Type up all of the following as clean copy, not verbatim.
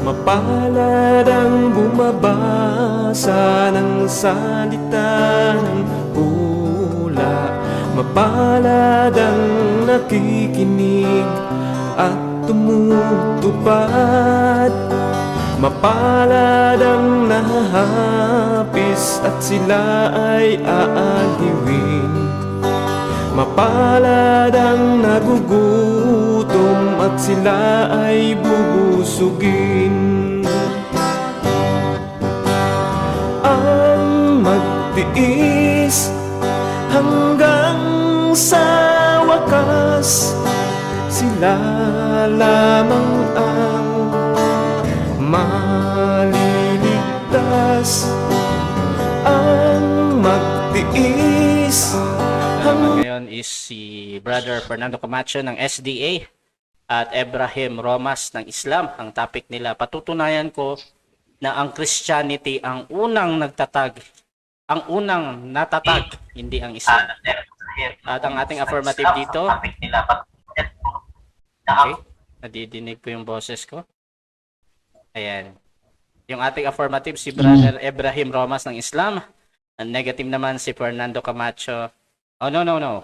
Mapalad ang bumabasa ng salita ng hula. Mapalad ang nakikinig at tumutupad. Mapalad ang nahahapis at sila ay aaliwin. Mapalad ang nagugutom at sila ay bubusugin. Ang magtiis hanggang sa wakas, sila lamang ang maliligtas. Ang magtiis. Ngayon is si Brother Fernando Camacho ng SDA at Ebrahim Romas ng Islam. Ang topic nila, patutunayan ko na ang Christianity ang unang nagtatag, ang unang natatag, hindi ang Islam. At ang ating affirmative dito, okay, nadidinig ko yung boses ko. Ayan. Yung ating affirmative, si Brother Ebrahim Romas ng Islam. Ang negative naman si Fernando Camacho. Oh, no.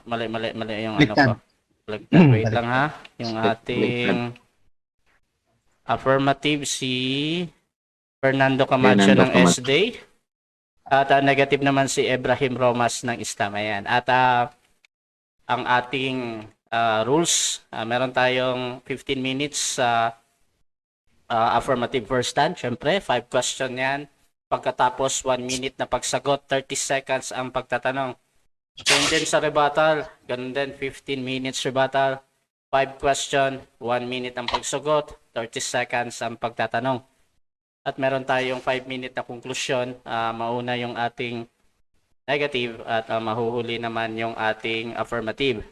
Mali yung ano ko. Wait lang ha. Yung ating affirmative si Fernando Camacho ng SD. At negative naman si Ebrahim Romas ng Islam. Ayan. At ang ating rules, meron tayong 15 minutes sa affirmative first stand. Siyempre, 5 question yan. Pagkatapos 1 minute na pagsagot, 30 seconds ang pagtatanong. Ganun din sa rebuttal, ganun din 15 minutes rebuttal, 5 question, 1 minute ang pagsagot, 30 seconds ang pagtatanong. At meron tayong 5 minute na konklusyon, mauna yung ating negative at mahuhuli naman yung ating affirmative.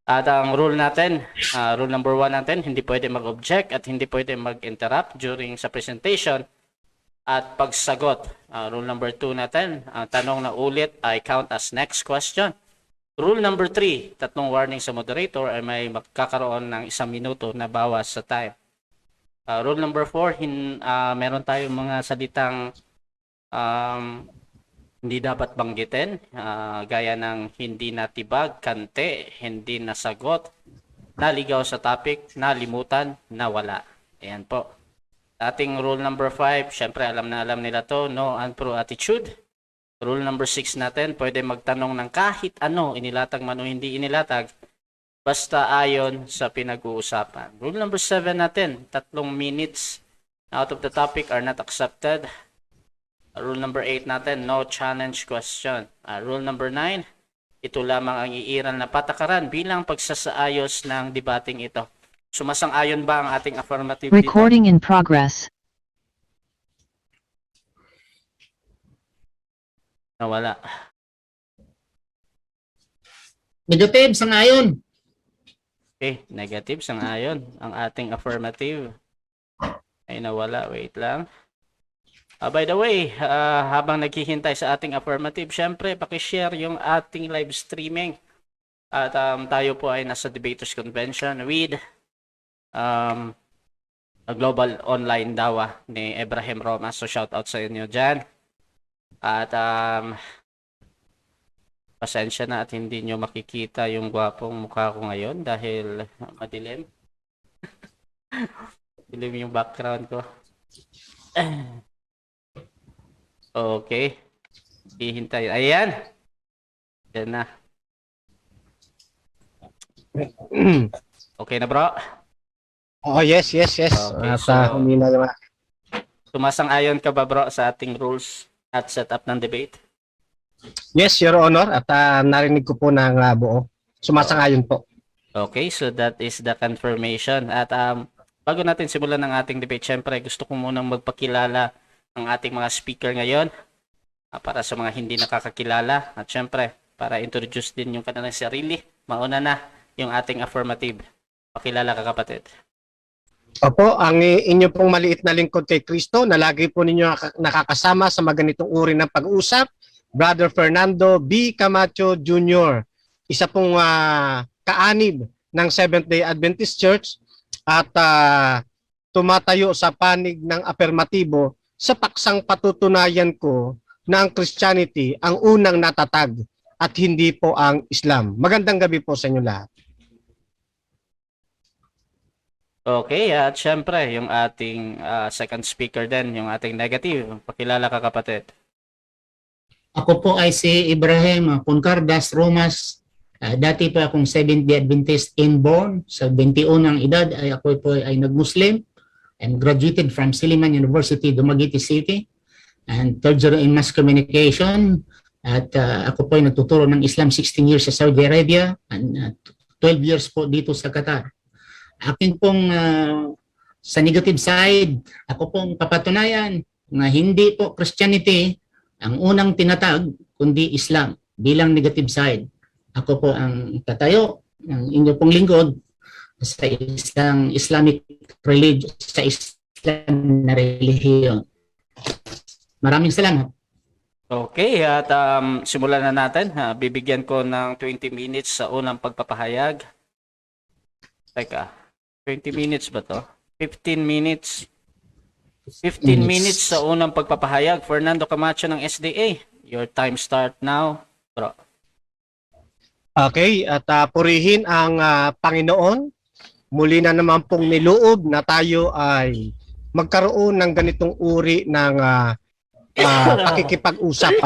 At ang rule natin, rule number 1 natin, hindi pwede mag-object at hindi pwede mag-interrupt during sa presentation at pagsagot. Rule number 2 natin, ang tanong na ulit ay count as next question. Rule number 3, tatlong warning sa moderator ay may magkakaroon ng 1 minuto na bawas sa time. Rule number 4, meron tayong mga salitang hindi dapat banggitin, gaya ng hindi natibag, kante, hindi nasagot, naligaw sa topic, nalimutan, nawala. Ayan po. Ating rule number 5, syempre alam nila to, no untrue attitude. Rule number 6 natin, pwede magtanong ng kahit ano, inilatag man o hindi inilatag, basta ayon sa pinag-uusapan. Rule number 7 natin, 3 minutes out of the topic are not accepted. Rule number 8 natin, no challenge question. Rule number 9, ito lamang ang iiral na patakaran bilang pagsasaayos ng debating ito. Sumasang-ayon ba ang ating affirmative dito? Recording in progress. Nawala. Negative, sang-ayon. Okay, negative, sang-ayon. Ang ating affirmative ay nawala. Wait lang. By the way, habang naghihintay sa ating affirmative, syempre, pakishare yung ating live streaming. At tayo po ay nasa Debaters Convention with a global online dawa ni Ebrahim Romas. So shout out sa inyo dyan. At pasensya na at hindi nyo makikita yung gwapong mukha ko ngayon dahil madilim. Dilim yung background ko. Okay. Hihintay. Ayan. Yan na. Okay na bro? Oh, yes. Okay, At humina naman. Sumasang-ayon ka ba bro sa ating rules at setup ng debate? Yes, Your Honor. At narinig ko po ng buo. Sumasang-ayon po. Okay, so that is the confirmation. At bago natin simulan ng ating debate, syempre gusto ko munang magpakilala ng ating mga speaker ngayon para sa mga hindi nakakakilala. At syempre, para introduce din yung kanilang sarili, mauna na yung ating affirmative. Pakilala ka kapatid. Opo, ang inyo pong maliit na lingkod kay Kristo na lagi po ninyo nakakasama sa maganitong uri ng pag-uusap, Brother Fernando B. Camacho Jr. Isa pong kaanib ng Seventh-day Adventist Church at tumatayo sa panig ng afirmatibo sa paksang patutunayan ko na ang Christianity ang unang natatag at hindi po ang Islam. Magandang gabi po sa inyo lahat. Okay, at syempre, yung ating second speaker din, yung ating negative. Pakilala ka, kapatid. Ako po ay si Ibrahim Concardas Romas. Dati po akong Seventh-day Adventist inborn. Sa 21 ang edad ay ako po ay nag-Muslim and graduated from Silliman University, Dumaguete City. And third year in mass communication. At ako po ay nagtuturo ng Islam 16 years sa Saudi Arabia and 12 years po dito sa Qatar. Akin pong sa negative side, ako pong papatunayan na hindi po Christianity ang unang tinatag, kundi Islam bilang negative side. Ako po ang tatayo ng inyo pong lingkod sa isang Islamic religion, sa Islam na relihiyon. Maraming salamat. Okay, at simulan na natin. Bibigyan ko ng 20 minutes sa unang pagpapahayag. Teka, 20 minutes ba to? 15 minutes. 15 minutes sa unang pagpapahayag. Fernando Camacho ng SDA. Your time start now, bro. Okay, at purihin ang Panginoon. Muli na naman pong niloob na tayo ay magkaroon ng ganitong uri ng pakikipag-usap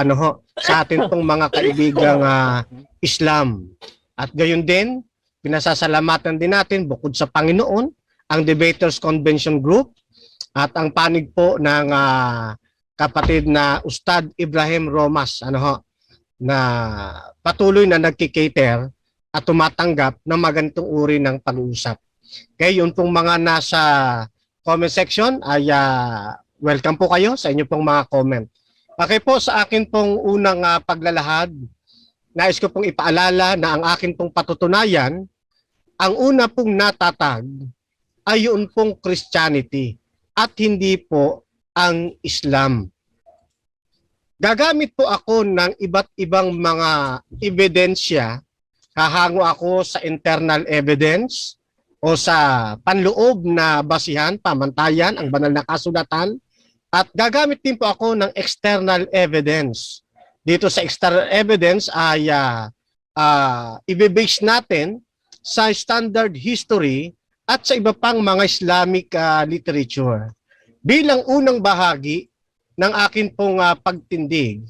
sa atin pong mga kaibigang Islam. At gayon din, pinasasalamatan din natin bukod sa Panginoon, ang Debaters Convention Group at ang panig po ng kapatid na Ustad Ibrahim Romas na patuloy na nagkikater at tumatanggap ng magandang uri ng pag-uusap. Kaya yun pong mga nasa comment section ay welcome po kayo sa inyo pong mga comment. Okay po, sa akin pong unang paglalahad, nais ko pong ipaalala na ang akin pong patutunayan, ang una pong natatag ay yun pong Christianity at hindi po ang Islam. Gagamit po ako ng iba't ibang mga ebidensya, hahango ako sa internal evidence o sa panloob na basihan, pamantayan, ang banal na kasulatan, at gagamit din po ako ng external evidence. Dito sa external evidence ay i-base natin sa standard history at sa iba pang mga Islamic literature. Bilang unang bahagi ng akin pong pagtindig,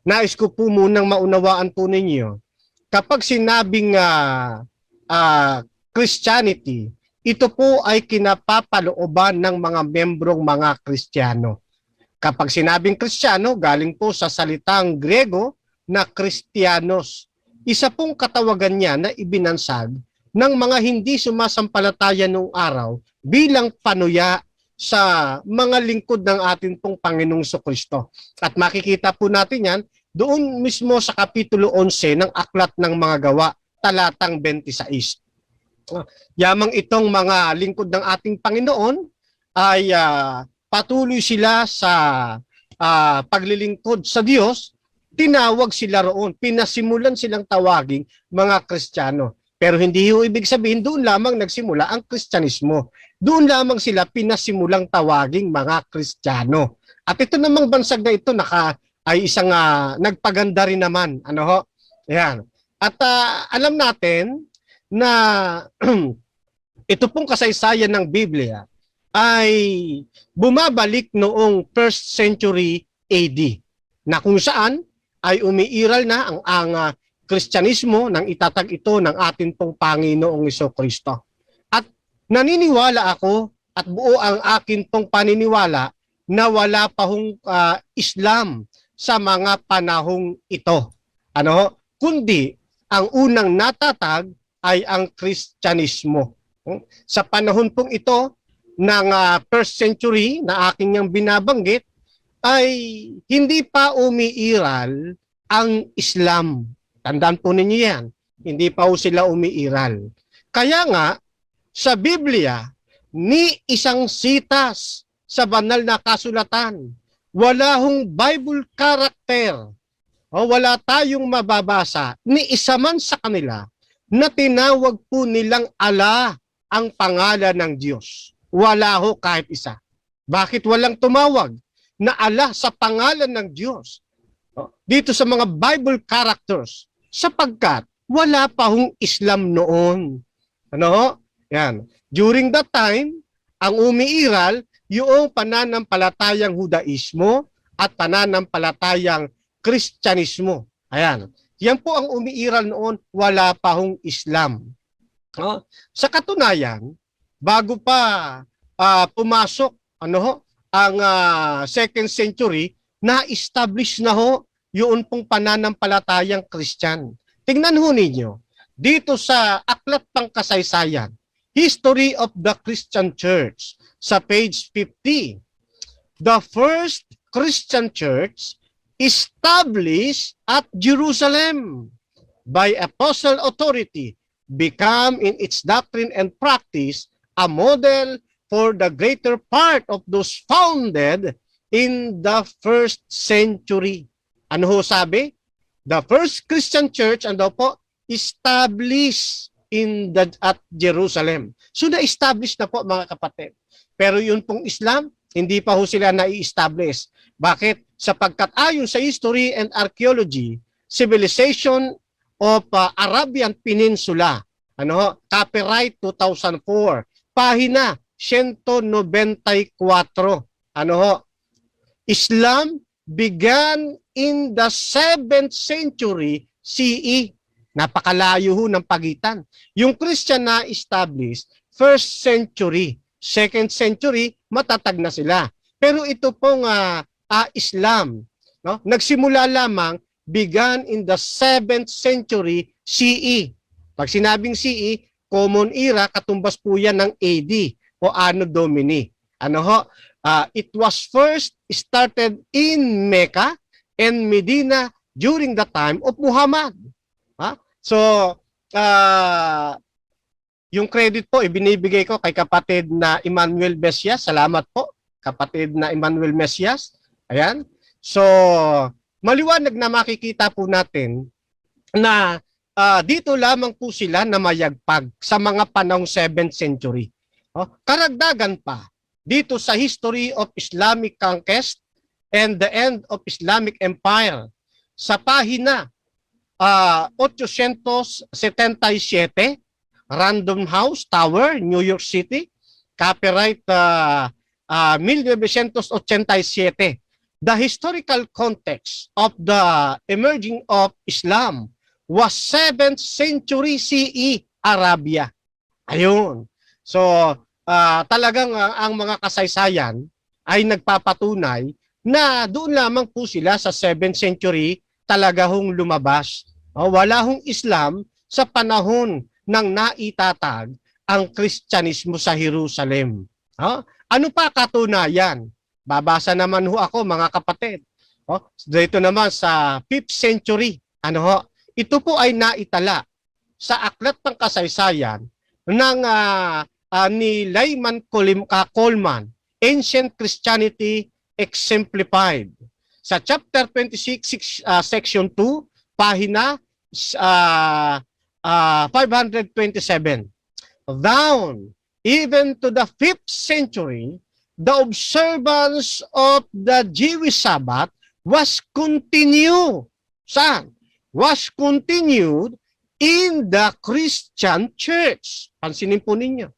nais ko po munang maunawaan po ninyo, kapag sinabing Christianity, ito po ay kinapapalooban ng mga membrong mga Kristiyano. Kapag sinabing Kristiyano, galing po sa salitang Grego na Christianos. Isa pong katawagan niya na ibinansag ng mga hindi sumasampalataya noong araw bilang panuya sa mga lingkod ng ating pong Panginoong Kristo. At makikita po natin yan doon mismo sa Kapitulo 11 ng Aklat ng Mga Gawa, talatang 26. Yamang itong mga lingkod ng ating Panginoon ay patuloy sila sa paglilingkod sa Diyos, tinawag sila roon, pinasimulan silang tawaging mga Kristiyano. Pero hindi ho ibig sabihin doon lamang nagsimula ang Kristyanismo. Doon lamang sila pinasimulang tawaging mga Kristiyano. At ito namang bansag na ito ay isang nagpaganda rin naman. Yan. At alam natin na ito pong kasaysayan ng Biblia ay bumabalik noong 1st century AD na kung saan ay umiiral na ang Kristyanismo nang itatag ito ng ating pong Panginoong Jesucristo. At naniniwala ako at buo ang akin pong paniniwala na wala pa hong Islam sa mga panahong ito. Kundi ang unang natatag ay ang Kristyanismo. Sa panahon pong ito ng 1st century na aking yang binabanggit ay hindi pa umiiral ang Islam. Tandaan po ninyo yan. Hindi pa ho sila umiiral. Kaya nga, sa Biblia, ni isang sitas sa banal na kasulatan, wala hong Bible character o wala tayong mababasa ni isa man sa kanila na tinawag po nilang Allah ang pangalan ng Diyos. Wala ho kahit isa. Bakit walang tumawag na ala sa pangalan ng Diyos dito sa mga Bible characters? Sapagkat wala pa hong Islam noon. Ano ho? Yan. During that time, ang umiiral yung pananampalatayang Hudaismo at pananampalatayang Kristyanismo. Ayan. Yan po ang umiiral noon, wala pa hong Islam. Sa katunayan, bago pa pumasok ang second century, na-establish na ho yun pong pananampalatayang Christian. Tingnan ho ninyo, dito sa Aklat Pangkasaysayan, History of the Christian Church, sa page 50, the first Christian church established at Jerusalem by apostle authority become in its doctrine and practice a model for the greater part of those founded in the first century. Ano ho sabi? The first Christian church, ano po, established at Jerusalem. So na-establish na po mga kapatid. Pero yun pong Islam, hindi pa ho sila na-establish. Bakit? Sapagkat ayon sa history and archaeology, civilization of Arabian Peninsula, copyright 2004, pahina 194. Islam began in the 7th century CE. Napakalayo ho ng pagitan. Yung Christian na established, 1st century. 2nd century, matatag na sila. Pero ito pong Islam, nagsimula lamang, began in the 7th century CE. Pag sinabing CE, Common Era, katumbas po yan ng AD o Anno Domini. It was first started in Mecca and Medina during the time of Muhammad. So, yung credit po, ibinibigay ko kay kapatid na Emmanuel Mesias. Salamat po, kapatid na Emmanuel Mesias. Ayan. So, maliwanag na makikita po natin na dito lamang po sila na mayagpag sa mga panahong 7th century. Karagdagan pa, dito sa History of Islamic Conquest and the End of Islamic Empire, sa pahina 877, Random House Tower, New York City, copyright 1987. The historical context of the emerging of Islam was 7th century CE Arabia. Ayun. So, talagang ang mga kasaysayan ay nagpapatunay na doon lamang po sila sa 7th century talaga hong lumabas. Wala hong Islam sa panahon ng naitatag ang Kristyanismo sa Jerusalem. Ano pa katunayan? Babasa naman ho ako mga kapatid. Dito naman sa 5th century. Ito po ay naitala sa Aklat Pangkasaysayan ng ni Lyman Coleman, Ancient Christianity Exemplified. Sa chapter 26, section 2, pahina 527. Down even to the 5th century, the observance of the Jewish Sabbath was continued. Saan? Was continued in the Christian Church. Pansinin po ninyo.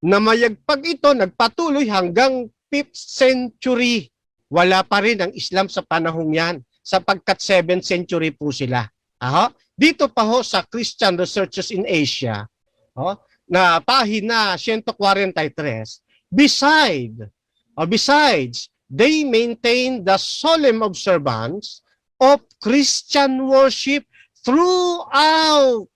Namayagpag ito, nagpatuloy hanggang 5th century. Wala pa rin ang Islam sa panahong yan, sapagkat 7th century po sila. Dito pa ho sa Christian Researches in Asia, na pahina 143, besides, they maintain the solemn observance of Christian worship throughout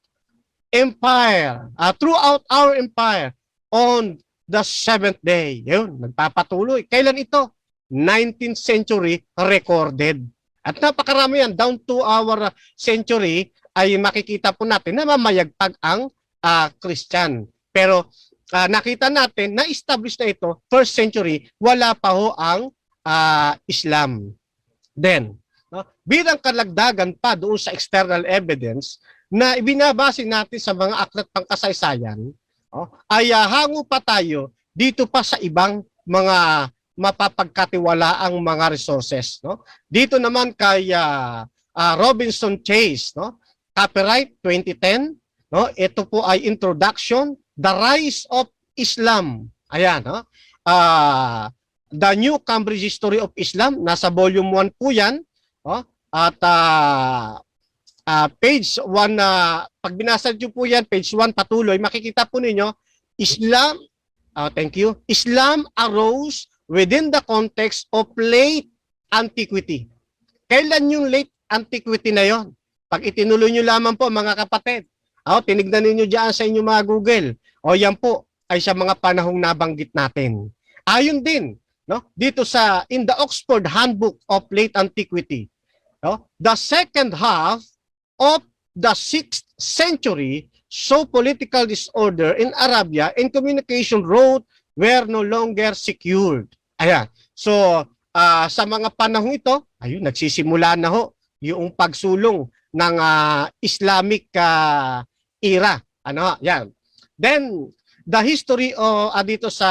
our empire on the 7th day. Yun, nagpapatuloy. Kailan ito? 19th century recorded. At napakarami yan, down to our century, ay makikita po natin na mamayagpag ang Christian. Pero nakita natin na establish na ito, 1st century, wala pa ho ang Islam. Then, bilang kalagdagan pa doon sa external evidence na ibinabase natin sa mga aklat pangkasaysayan, ay hango pa tayo dito pa sa ibang mga mapapagkatiwalaang mga resources, no? Dito naman kay Robinson Chase, no? Copyright 2010, no? Ito po ay introduction, The Rise of Islam. Ayan, no? The New Cambridge History of Islam, nasa volume 1 po 'yan, no? At page 1 pag binasa niyo po 'yan, page 1 patuloy, makikita po ninyo Islam, thank you. Islam arose within the context of late antiquity. Kailan yung late antiquity na yon? Pag itinuloy nyo lamang po mga kapatid, tinignan ninyo dyan sa inyong mga Google, yan po ay sa mga panahong nabanggit natin. Ayon din, no, dito sa in the Oxford Handbook of Late Antiquity, no, the second half of the 6th century saw political disorder in Arabia and communication routes were no longer secured. Ayan. So, sa mga panahong ito, ayun, nagsisimula na ho yung pagsulong ng Islamic era. Ano, yan. Then, the history dito sa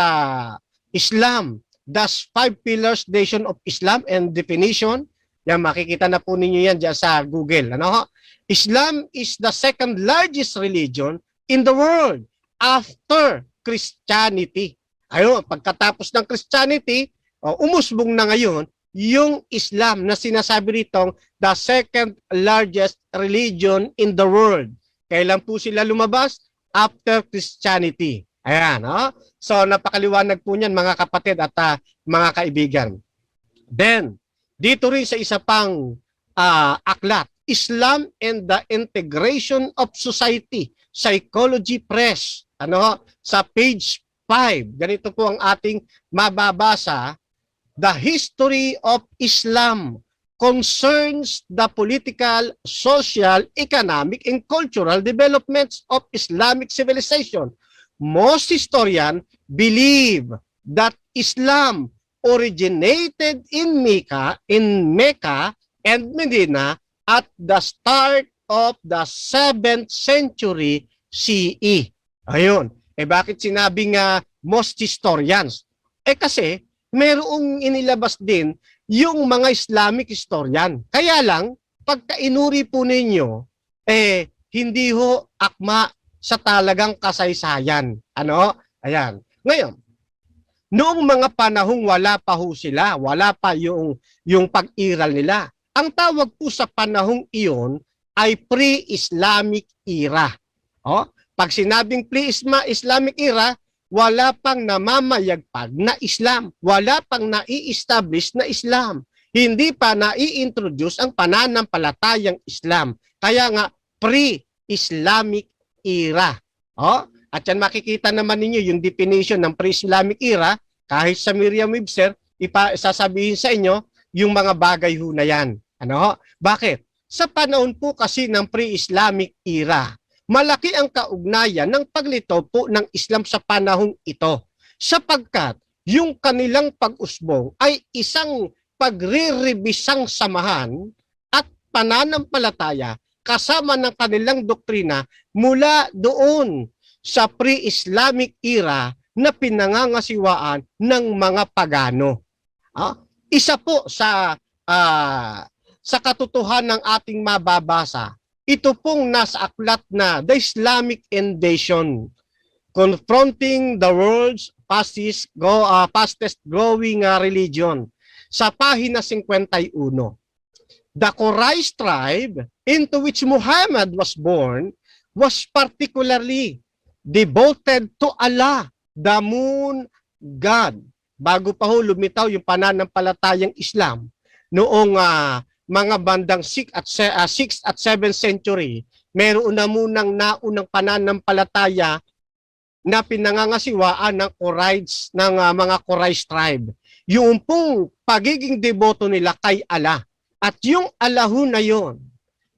Islam, the 5 pillars nation of Islam and definition, yan, makikita na po ninyo yan dyan sa Google. Ano, Islam is the second largest religion in the world after Christianity. Ayun, pagkatapos ng Christianity, umusbong na ngayon yung Islam na sinasabi ritong the second largest religion in the world. Kailan po sila lumabas? After Christianity. Ayan, so napakaliwanag po niyan mga kapatid at mga kaibigan. Then, dito rin sa isa pang aklat, Islam and the Integration of Society, Psychology Press. Sa page 5, ganito po ang ating mababasa. The history of Islam concerns the political, social, economic, and cultural developments of Islamic civilization. Most historians believe that Islam originated in Mecca and Medina at the start of the 7th century CE. Ayun. Bakit sinabing most historians? Kasi merong inilabas din yung mga Islamic historian. Kaya lang, pagka inuri po ninyo, hindi ho akma sa talagang kasaysayan. Ayan. Ngayon, noong mga panahong wala pa ho sila, wala pa yung pag-iral nila, ang tawag po sa panahong iyon ay pre-Islamic era. Pag sinabing pre-Islamic era, wala pang namamayagpag na Islam. Wala pang nai-establish na Islam. Hindi pa nai-introduce ang pananampalatayang Islam. Kaya nga, pre-Islamic era. At yan makikita naman ninyo yung definition ng pre-Islamic era, kahit sa Merriam-Webster, sasabihin sa inyo yung mga bagay ho na yan. Bakit? Sa panahon po kasi ng pre-Islamic era, malaki ang kaugnayan ng paglitaw po ng Islam sa panahong ito sapagkat yung kanilang pag-usbong ay isang pagre-rebisang samahan at pananampalataya kasama ng kanilang doktrina mula doon sa pre-Islamic era na pinangangasiwaan ng mga pagano. Isa po sa katotohanan ng ating mababasa, ito pong nasa aklat na The Islamic Invasion, Confronting the World's Fastest Growing Religion, sa pahina 51. The Quraysh tribe into which Muhammad was born was particularly devoted to Allah, the moon god. Bago pa ho lumitaw yung pananampalatayang Islam, noong mga bandang 6th at 7th century, meron na munang naunang pananampalataya na pinangangasiwaan ng Quraysh, ng mga Quraysh tribe. Yung pong pagiging deboto nila kay Allah. At yung Allah ho na yon,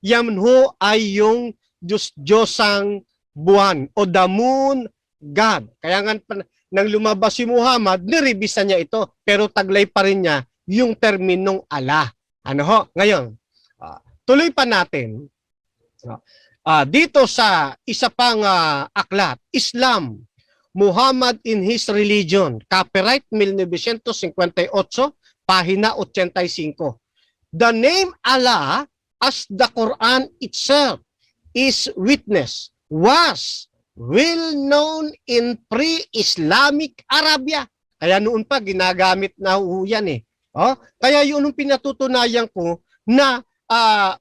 yan ho ay yung Diyos-Diyosang buwan o the moon god. Kaya nga nang lumabas si Muhammad, niribisa niya ito, pero taglay pa rin niya yung terminong Allah. Ngayon, tuloy pa natin. Dito sa isa pang aklat, Islam, Muhammad in his religion. Copyright 1958, pahina 85. The name Allah, as the Quran itself is witness, was well known in pre-Islamic Arabia. Kaya noon pa ginagamit na yan eh. Oh, kaya yun ang pinatutunayan ko na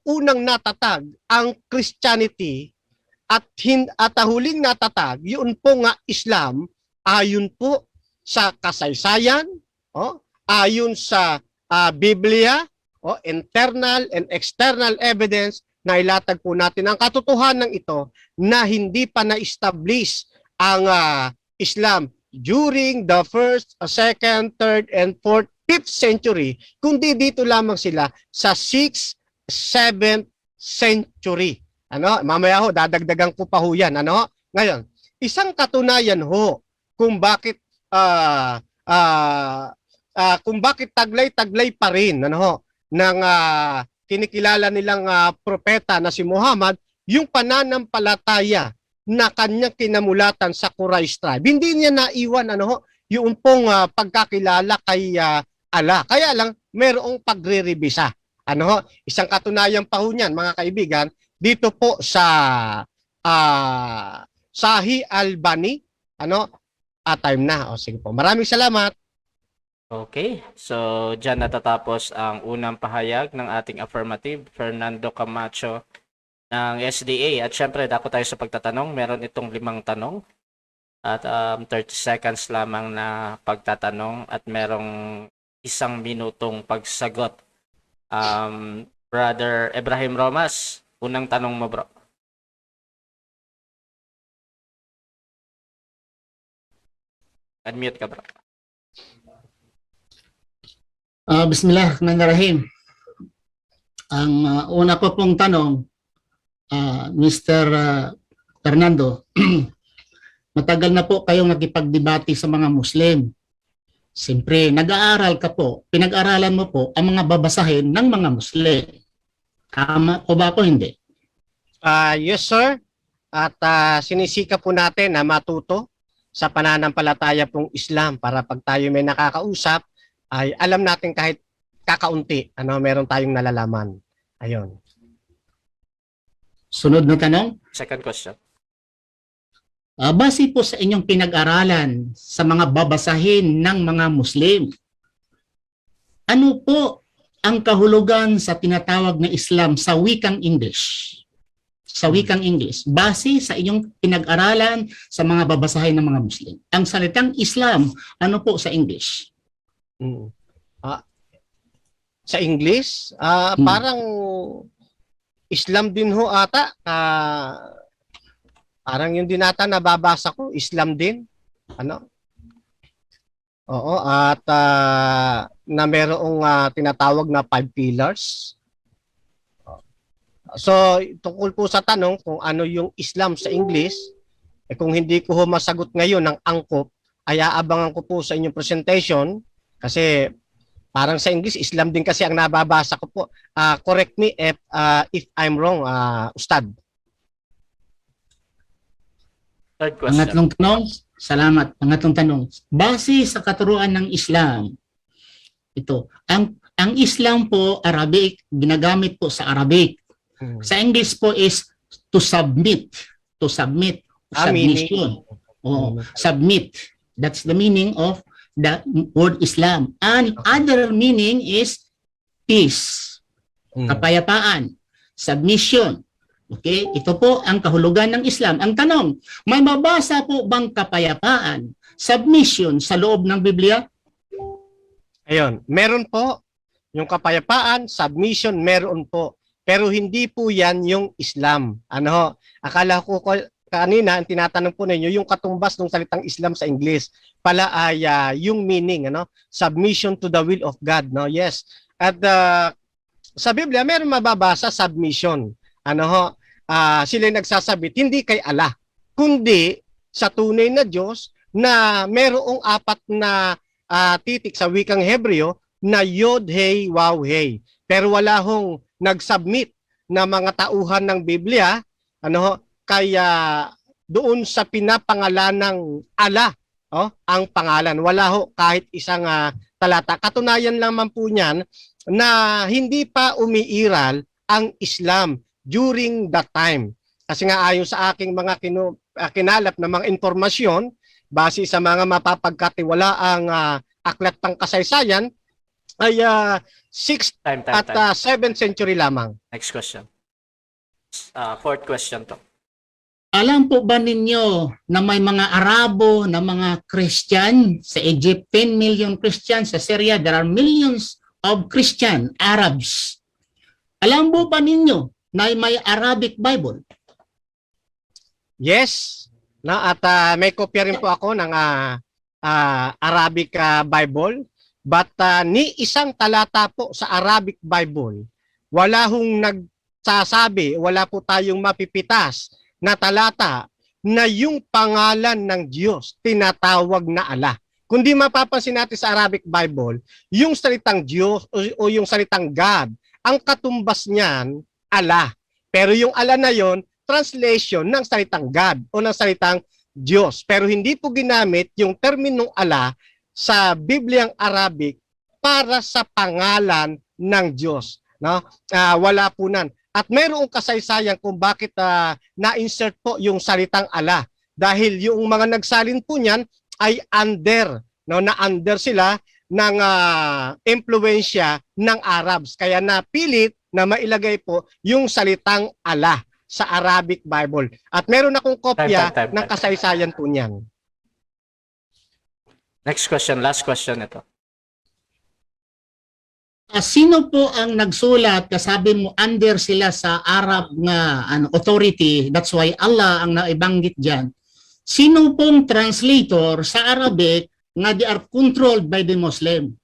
unang natatag ang Christianity at huling natatag yun po nga Islam ayon po sa kasaysayan, ayon sa Biblia, internal and external evidence na ilatag po natin ang katotohanan ito na hindi pa na-establish ang Islam during the 1st, 2nd, 3rd, and 4th, 5th century, kundi dito lamang sila sa 6th, 7th century. Mamaya ho, dadagdagan ko pa ho yan. Ngayon, isang katunayan ho kung bakit taglay-taglay pa rin ng kinikilala nilang propeta na si Muhammad, yung pananampalataya na kanyang kinamulatan sa Quraysh tribe. Hindi niya naiwan yung pong pagkakilala kay Allah. Kaya lang, merong pagre-revisa. Isang katunayan pa ho niyan, mga kaibigan, dito po sa Sahih Al-Bani, time na. Sige po. Maraming salamat. Okay, so dyan natatapos ang unang pahayag ng ating affirmative, Fernando Camacho ng SDA. At syempre, dako tayo sa pagtatanong. Meron itong 5 tanong at 30 seconds lamang na pagtatanong at merong 1 minutong pagsagot. Brother Ibrahim Romas, unang tanong mo, bro. Unmute ka, bro. Bismillahirrahmanirrahim. Ang una ko pong tanong, Mr. Fernando, matagal na po kayong nakipagdebate sa mga Muslim. Siyempre, nag-aaral ka po, pinag-aralan mo po ang mga babasahin ng mga Muslim. Tama po ba po hindi? Yes, sir. At sinisika po natin na matuto sa pananampalataya pong Islam para pag tayo may nakakausap, ay alam natin kahit kakaunti, meron tayong nalalaman. Ayun. Sunod na tanong. Second question. Base po sa inyong pinag-aralan sa mga babasahin ng mga Muslim, ano po ang kahulugan sa tinatawag na Islam sa wikang English? Sa wikang English, base sa inyong pinag-aralan sa mga babasahin ng mga Muslim. Ang salitang Islam, ano po sa English? Sa English, parang Islam din ho ata. Parang yung din ata nababasa ko, Islam din. Oo, at na merong tinatawag na 5 pillars. So, tungkol po sa tanong kung ano yung Islam sa English, kung hindi ko ho masagot ngayon ng angkop, ay aabangan ko po sa inyong presentation kasi parang sa English, Islam din kasi ang nababasa ko po. Correct me if I'm wrong, Ustad. Third question. Pangatlong tanong, salamat. Pangatlong tanong, base sa katuruan ng Islam, ito, ang Islam po, Arabic, ginagamit po sa Arabic. Sa English po is to submit. To submit. Submission. Submit. That's the meaning of the word Islam. And other meaning is peace. Kapayapaan. Submission. Okay? Ito po ang kahulugan ng Islam. Ang tanong, may mabasa po bang kapayapaan, submission sa loob ng Biblia? Ayun, meron po. Yung kapayapaan, submission, meron po. Pero hindi po yan yung Islam. Akala ko kanina, ang tinatanong po ninyo, yung katumbas ng salitang Islam sa English, pala ay yung meaning, submission to the will of God. Yes. At sa Biblia, meron mababasa submission. Sila nagsasabit, hindi kay Allah, kundi sa tunay na Diyos na merong 4 na titik sa wikang Hebreo na Yod, Hey, Waw, Hey. Pero wala hong nag-submit na mga tauhan ng Biblia kaya doon sa pinapangalanang Allah, ang pangalan. Wala ho kahit isang talata. Katunayan naman po niyan na hindi pa umiiral ang Islam during that time. Kasi nga ayon sa aking mga kinalap na mga informasyon, base sa mga mapapagkatiwalaang aklat ng kasaysayan, ay 6th at 7th century lamang. Next question. Fourth question to. Alam po ba ninyo na may mga Arabo na mga Christian sa Egypt, 10 million Christians, sa Syria there are millions of Christian Arabs. Alam po ba ninyo na may Arabic Bible? Yes, at may kopya rin po ako ng Arabic Bible, but ni isang talata po sa Arabic Bible, wala hong nagsasabi, wala po tayong mapipitas na talata na yung pangalan ng Diyos tinatawag na Allah. Kundi mapapansin natin sa Arabic Bible, yung salitang Diyos o yung salitang God, ang katumbas niyan, Allah. Pero yung Allah na yon, translation ng salitang God o ng salitang Diyos. Pero hindi po ginamit yung terminong Allah sa Bibliang Arabic para sa pangalan ng Diyos. No? Wala po nan. At mayroong kasaysayan kung bakit na-insert po yung salitang Allah. Dahil yung mga nagsalin po niyan ay under, na under sila ng impluwensya ng Arabs. Kaya napilit na mailagay po yung salitang Allah sa Arabic Bible. At meron akong kopya ng kasaysayan po niyan. Next question, last question ito. Sino po ang nagsulat, kasabi mo under sila sa Arab nga authority, that's why Allah ang naibanggit diyan. Sino pong translator sa Arabic nga they are controlled by the Muslim?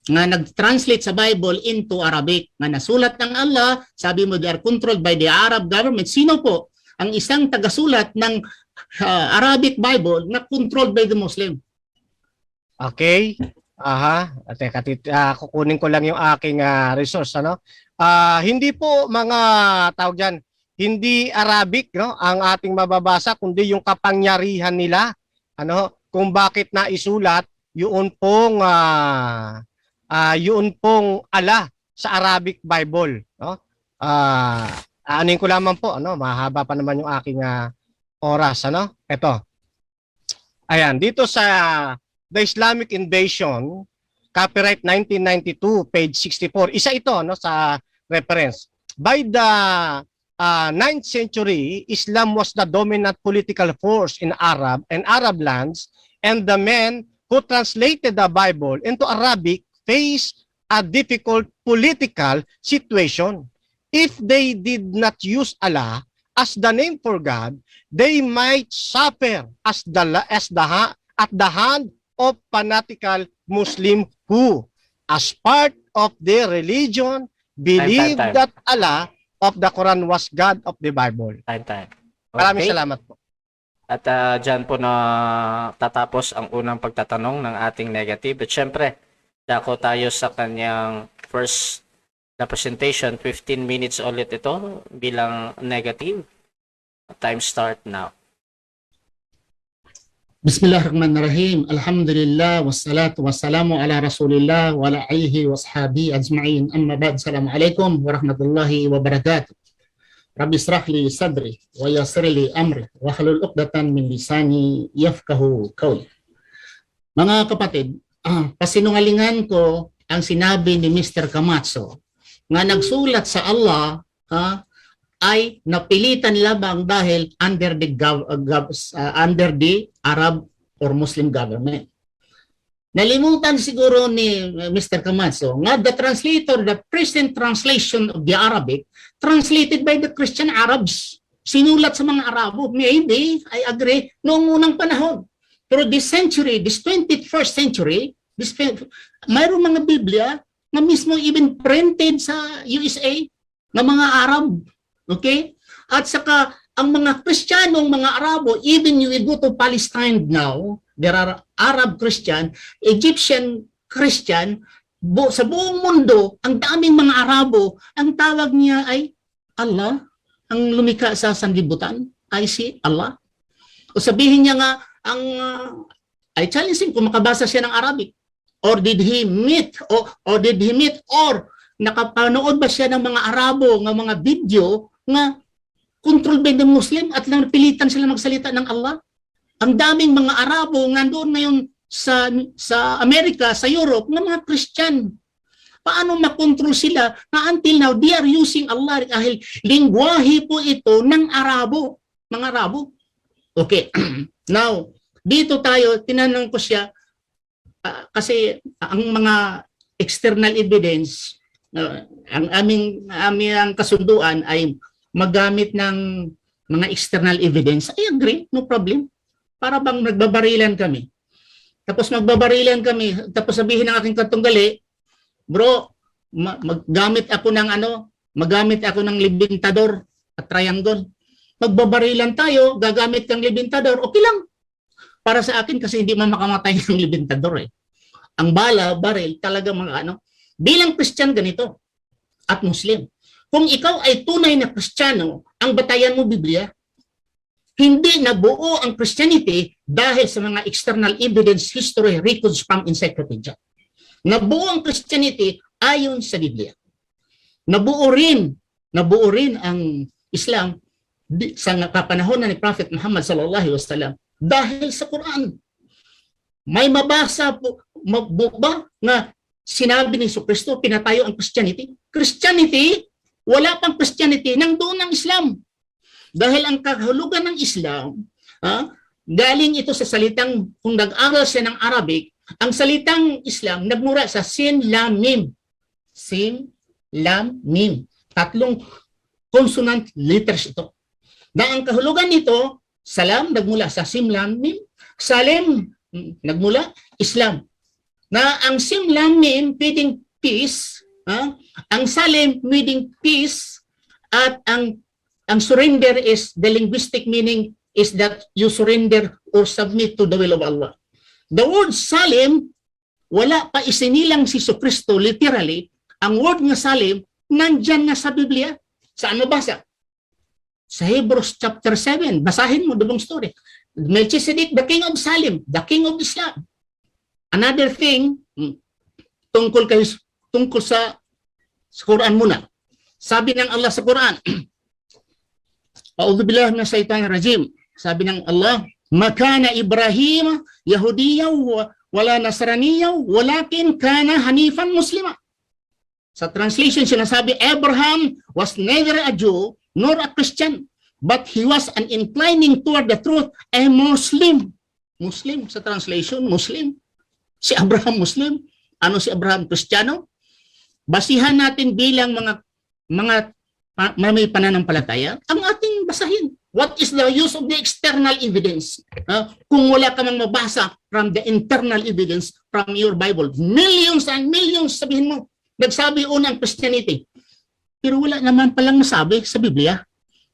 Nga nag-translate sa Bible into Arabic, nga nasulat ng Allah, sabi mo they are controlled by the Arab government. Sino po ang isang tagasulat ng Arabic Bible na controlled by the Muslim? Okay. Teka, kukunin ko lang yung aking resource. Hindi po mga tawag dyan, hindi Arabic ang ating mababasa, kundi yung kapangyarihan nila, kung bakit naisulat yun pong Allah sa Arabic Bible. Anin ko lamang po, mahaba pa naman yung aking oras. Ito. Ayan, dito sa The Islamic Invasion, copyright 1992, page 64. Isa ito sa reference. By the 9th century, Islam was the dominant political force in Arab lands, and the men who translated the Bible into Arabic faced a difficult political situation. If they did not use Allah as the name for God, they might suffer at the hand of fanatical Muslim who, as part of their religion, believed that Allah of the Quran was God of the Bible. Time. Okay. Maraming salamat po. At dyan po na tatapos ang unang pagtatanong ng ating negative. At syempre, dako tayo sa kanyang first na presentation. 15 minutes ulit ito bilang negative. Time start now. Bismillahirrahmanirrahim. Alhamdulillah wassalatu wassalamu ala Rasulillah wa ala alihi washabihi ajma'in. Amma ba'd. Assalamualaikum warahmatullahi wabarakatuh. Rabbi israh li sadri wa yassir li amri wa hlul 'uqdatan min lisani yafqahu qawli. Mga kapatid, pasinungalingan ko ang sinabi ni Mr. Camacho nga nagsulat sa Allah ay napilitan lamang dahil under the Arab or Muslim government. Nalimutan siguro ni Mr. Camacho nga the present translation of the Arabic translated by the Christian Arabs. Sinulat sa mga Arabo. Maybe, I agree, noong unang panahon. Pero this century, this 21st century, mayroong mga Biblia na mismo even printed sa USA na mga Arab. Okay? At saka, ang mga Kristiyanong mga Arabo, even you go to Palestine now, there are Arab Christian, Egyptian Christian, sa buong mundo, ang daming mga Arabo, ang tawag niya ay Allah, ang lumikha sa sanlibutan. I see Allah. O sabihin niya nga, I challenge him kung makabasa siya ng Arabic. Or did he meet, or nakapanood ba siya ng mga Arabo, ng mga video, nga controlled by the Muslim at lang pilitan sila magsalita ng Allah? Ang daming mga Arabo nandoon ngayon sa Amerika, sa Europe, ng mga Christian. Paano makontrol sila na until now they are using Allah dahil lingwahe po ito ng Arabo, mga Arabo. Okay. Now, dito tayo, tinanong ko siya kasi ang mga external evidence, ang aming kasunduan ay magamit ng mga external evidence. I agree, no problem. Para bang nagbabarilan kami. Tapos magbabarilan kami, tapos sabihin ng aking katunggali, bro, magamit ako ng libintador at triangle. Magbabarilan tayo, gagamit kang libintador, okay lang. Para sa akin kasi hindi man makamatay ng libintador eh. Ang bala, baril, talaga bilang Christian ganito at Muslim. Kung ikaw ay tunay na Kristiyano, ang batayan mo Biblia, hindi nabuo ang Christianity dahil sa mga external evidence, history, records from encyclopedia. Nabuo ang Christianity ayon sa Biblia. Nabuo rin ang Islam sa kapanahon ni Prophet Muhammad sallallahu alaihi wasallam dahil sa Quran. May mabasa po ba na sinabi ni Jesucristo pinatayo ang Christianity? Christianity, wala pang Christianity, nandoon ang Islam. Dahil ang kahulugan ng Islam, galing ito sa salitang, kung nag-aral siya ng Arabic, ang salitang Islam nagmula sa sin, lam, mim. Sin, lam, mim. 3 consonant letters ito. Na ang kahulugan nito, salam nagmula sa sim, lam, mim. Salim nagmula Islam. Na ang sim, lam, mim meaning peace, ang salim meaning peace, at ang surrender is, the linguistic meaning is that you surrender or submit to the will of Allah. The word salim, wala pa isinilang si Jesucristo literally. Ang word nga salim, nandyan na sa Biblia. Saan mabasa? Sa Hebrews chapter 7. Basahin mo the long story. Melchizedek, the king of Salem, the king of Islam. Another thing, tungkol sa Quran muna. Sabi ng Allah sa Quran, A'udhu billahi minash shaitanir rajim. Sabi ng Allah, "Makana Ibrahim Yahudiyaw wala Nasraniyaw, walakin kana hanifan muslima." Sa translation sinasabi, Abraham was neither a Jew nor a Christian, but he was an inclining toward the truth, a Muslim. Muslim sa translation, Muslim. Si Abraham Muslim. Ano si Abraham? Kristiyano? Basihan natin bilang mga may pananampalataya, ang ating basahin. What is the use of the external evidence? Kung wala ka mang mabasa from the internal evidence from your Bible, millions and millions, sabihin mo, nagsabi unang Christianity. Pero wala naman palang nasabi sa Biblia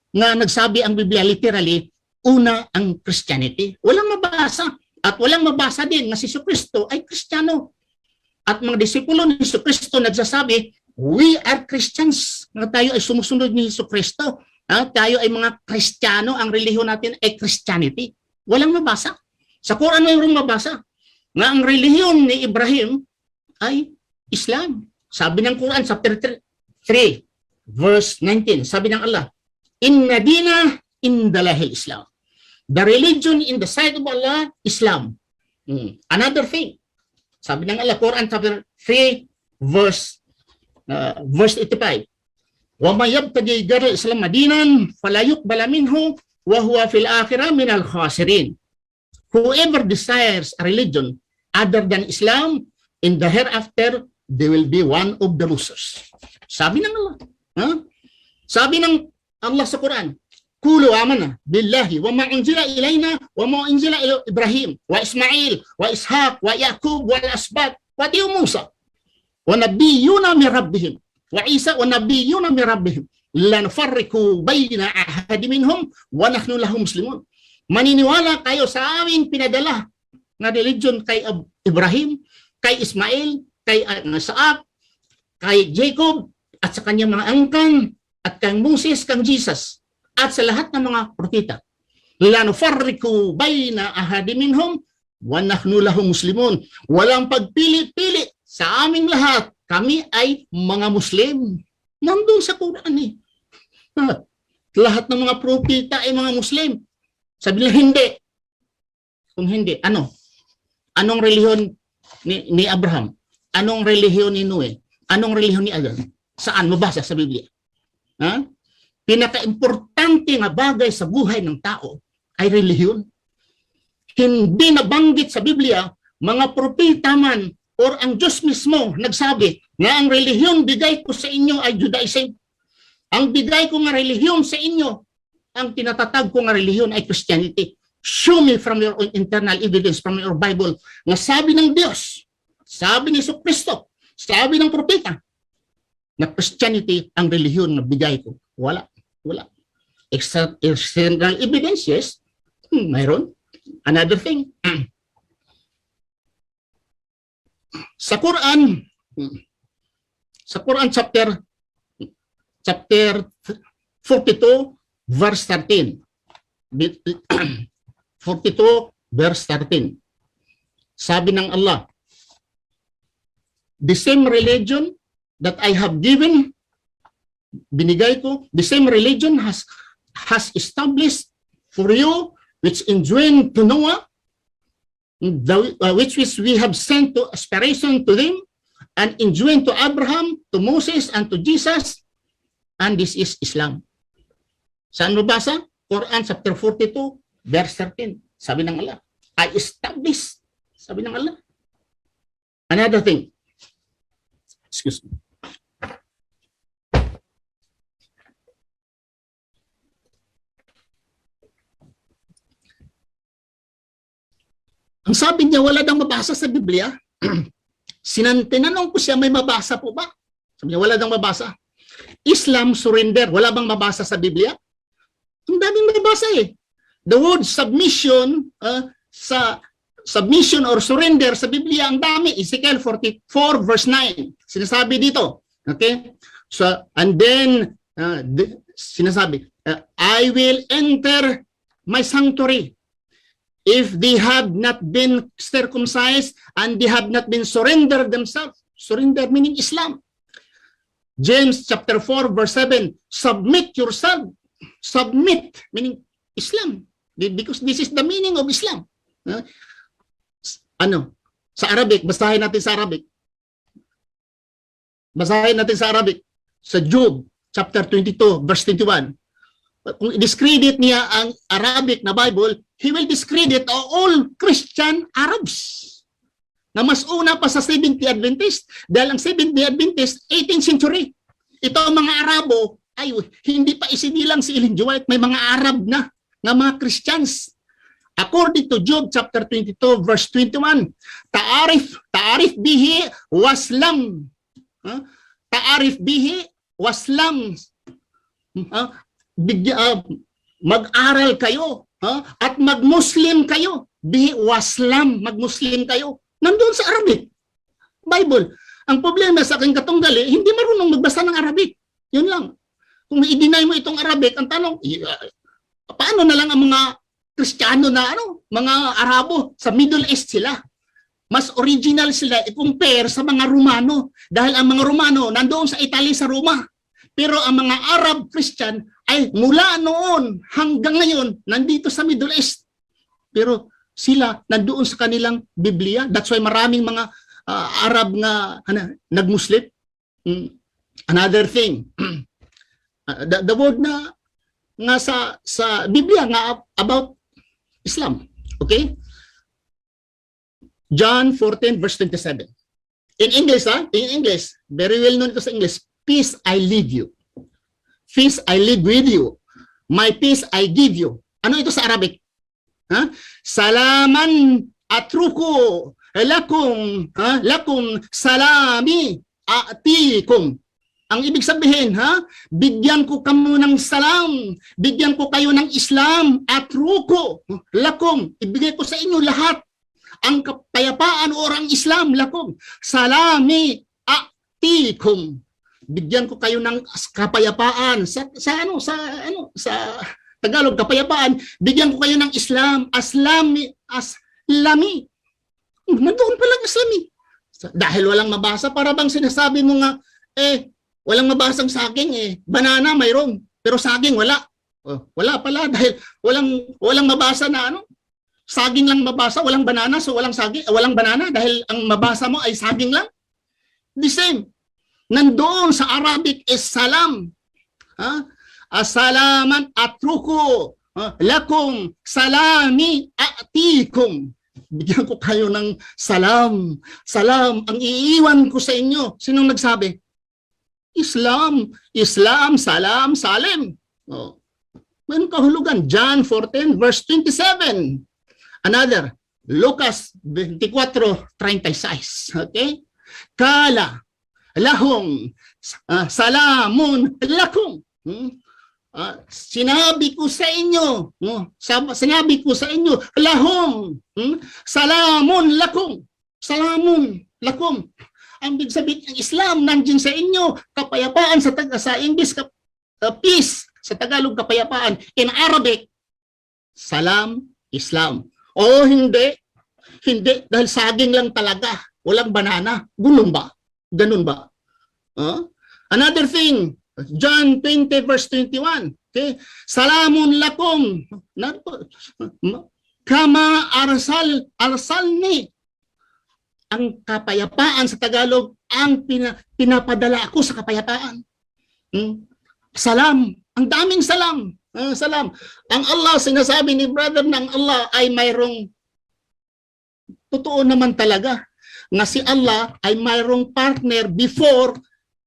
nga nagsabi ang Biblia literally, una ang Christianity. Walang mabasa. At walang mabasa din na si Jesucristo ay Kristiyano. At mga disipulo ni Jesucristo nagsasabi, we are Christians. Tayo ay sumusunod ni Jesucristo. Tayo ay mga Kristiyano. Ang relihiyon natin ay Christianity. Walang mabasa. Sa Quran mayroong mabasa nga ang relihiyon ni Ibrahim ay Islam. Sabi ng Quran, chapter 3, verse 19. Sabi ng Allah, Inna dina indalahil Islam. The religion in the sight of Allah, Islam. Another thing. Sabi ng Allah, Quran chapter 3, verse 85. Wa may yabtaghi ghayra al-Islam madinan fala yuqbala minhu wa huwa fil akhirah min al-khasirin. Whoever desires a religion other than Islam, in the hereafter they will be one of the losers. Sabi ng Allah. Sabi ng Allah sa Quran, Kulu amana billahi wa ma unzila ilayna wa ma unzila ila Ibrahim wa Ismail wa Ishaq wa Yaqub wa al-asbat wa Musa wa nabiyyuna min rabbihim wa Isa wa nabiyyuna min rabbihim la nufarriqu bayna ahadin minhum wa nahnu lahu muslimun. Maniniwala kayo sa aming pinadala na religion kay Ibrahim, kay Ismail, kay Isaac, kay Jacob at sa kanyang mga angkan at kang Moses, kang Jesus. at sa lahat ng mga propeta. La nufarriqu baina ahadin minhum wa nahnu lahu muslimun. Walang pagpili-pili sa aming lahat. Kami ay mga Muslim. Nandun sa Quran eh. Lahat ng mga propeta ay mga Muslim. Sabi nila hindi. Kung hindi, ano? Anong relihiyon ni Abraham? Anong relihiyon ni Noe? Anong relihiyon ni Adam? Saan? Mabasa sa Biblia. Ha? Pinaka-importante nga bagay sa buhay ng tao ay relihiyon. Hindi nabanggit sa Biblia, mga propeta man or ang Diyos mismo nagsabi na ang relihiyon bigay ko sa inyo ay Judaism. Ang bigay ko nga relihiyon sa inyo, ang tinatatag ko nga relihiyon ay Christianity. Show me from your own internal evidence from your Bible na sabi ng Diyos, sabi ni Jesucristo, sabi ng propeta, na Christianity ang relihiyon na bigay ko. Wala. Wala. External evidence, yes. Mayroon. Another thing. Sa Quran chapter 42 verse 13. 42 verse 13. Sabi ng Allah, the same religion that I have given, binigay ko, the same religion has established for you, which enjoined to Noah, which we have sent to aspiration to them, and enjoined to Abraham, to Moses, and to Jesus, and this is Islam. Saan mabasa? Quran chapter 42, verse 13. Sabi ng Allah, I establish. Sabi ng Allah. Another thing. Excuse me. Ang sabi niya, wala daw mabasa sa Biblia. Tinanong ko siya, may mabasa po ba? Sabi niya, wala daw mabasa. Islam, surrender, wala bang mabasa sa Biblia? Ang daming mabasa eh. The word submission, sa submission or surrender sa Biblia, ang dami. Ezekiel 44 verse 9. Sinasabi dito. Okay? So, and then, sinasabi, I will enter my sanctuary if they have not been circumcised and they have not been surrendered themselves. Surrender meaning Islam. James chapter 4 verse 7, submit yourself. Submit meaning Islam. Because this is the meaning of Islam. Sa Arabic, basahin natin sa Arabic. Basahin natin sa Arabic. Sa Job chapter 22 verse 21. Kung i-discredit niya ang Arabic na Bible, he will discredit all Christian Arabs na mas una pa sa Seventh-day Adventist, dahil ang Seventh-day Adventist 18th century. Ito ang mga Arabo ay hindi pa isinilang si Ellen G. White, may mga Arab na mga Christians. According to Job chapter 22 verse 21, ta'arif bihi waslam. Ta'arif bihi waslam. Mag-aral kayo at mag-Muslim kayo. Bihi waslam, mag-Muslim kayo. Nandun sa Arabic Bible. Ang problema sa aking katunggali, hindi marunong magbasa ng Arabic. Yun lang. Kung i-deny mo itong Arabic, ang tanong, paano na lang ang mga Kristiyano na mga Arabo sa Middle East sila? Mas original sila i-compare sa mga Romano. Dahil ang mga Romano nandoon sa Italy, sa Roma. Pero ang mga Arab Christian ay mula noon hanggang ngayon nandito sa Middle East. Pero sila nandoon sa kanilang Biblia. That's why maraming mga Arab nga nag-Muslim. Another thing, the word na nga sa Biblia nga about Islam. Okay? John 14 verse 27. In English, in English, very well known ito sa English. Peace I leave you. Peace I live with you. My peace I give you. Ano ito sa Arabic? Salaman atruku lakum, lakum salami atikum. Ang ibig sabihin, bigyan ko kayo ng salam, bigyan ko kayo ng Islam, atruku lakum. Ibigay ko sa inyo lahat ang kapayapaan o ang Islam lakum. Salami atikum. bigyan ko kayo ng kapayapaan sa Tagalog kapayapaan, bigyan ko kayo ng Islam, aslami. Nandoon pa lang Islami. Dahil walang mabasa, para bang sinasabi mo nga, walang mabasang saging banana mayroon, pero saging wala. Wala pala dahil walang mabasa na saging lang mabasa, walang banana, so walang saging, walang banana dahil ang mabasa mo ay saging lang. The same. Nandoon sa Arabic is salam. Asalaman atruku lakum salami atikum. Bigyan ko kayo ng salam. Salam ang iiwan ko sa inyo. Sinong nagsabi? Islam, salam, salim. Mayroong kahulugan. John 14 verse 27. Another, Lucas 24:36. Okay? Kala lahum salamun lakum. Sinabi ko sa inyo, lahum, salamun lakum. Salamun lakum. Ang big sabihin ng Islam nandiyan sa inyo, kapayapaan sa English, peace, sa Tagalog kapayapaan, in Arabic, salam, Islam. O hindi dahil saging lang talaga, walang banana. Ganun ba? Another thing, John 20 verse 21. Okay? Salamun lakum. Kama arsalni. Ang kapayapaan sa Tagalog, ang pinapadala ako sa kapayapaan. Salam. Ang daming salam. Salam. Ang Allah, sinasabi ni brother ng Allah ay mayroong, totoo naman talaga, na si Allah ay mayroong partner before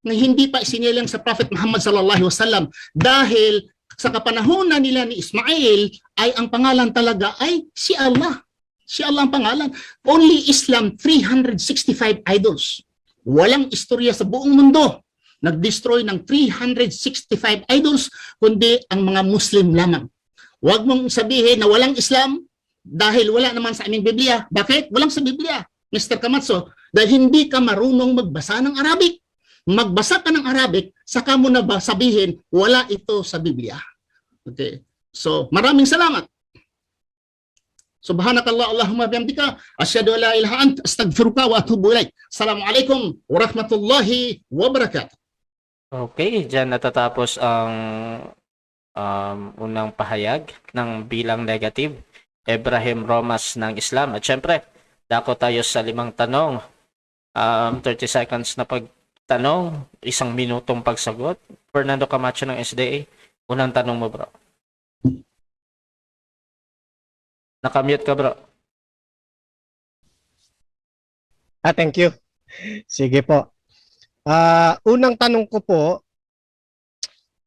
na hindi pa isinilang sa Prophet Muhammad sallallahu alaihi wasallam, dahil sa kapanahunan nila ni Ismail ay ang pangalan talaga ay si Allah. Si Allah ang pangalan. Only Islam 365 idols. Walang istorya sa buong mundo nag-destroy ng 365 idols kundi ang mga Muslim lamang. Huwag mong sabihin na walang Islam dahil wala naman sa aming Biblia. Bakit? Walang sa Biblia, Mr. Camacho, dahil hindi ka marunong magbasa ng Arabic. Magbasa ka ng Arabic, saka mo na ba sabihin, wala ito sa Biblia. Okay. So, maraming salamat. Subhanakallah Allahumma bihamdika, asyhadu an la ilaha illa anta, astaghfiruka wa atubu ilaik. Assalamualaikum warahmatullahi wabarakatuh. Okay, diyan natatapos ang unang pahayag ng bilang negative, Ibrahim Romas ng Islam. At syempre, dako tayo sa 5 tanong. 30 seconds na pagtanong, 1 minutong pagsagot. Fernando Camacho ng SDA, unang tanong mo, bro. Nakamute ka, bro. Thank you. Sige po. Unang tanong ko po,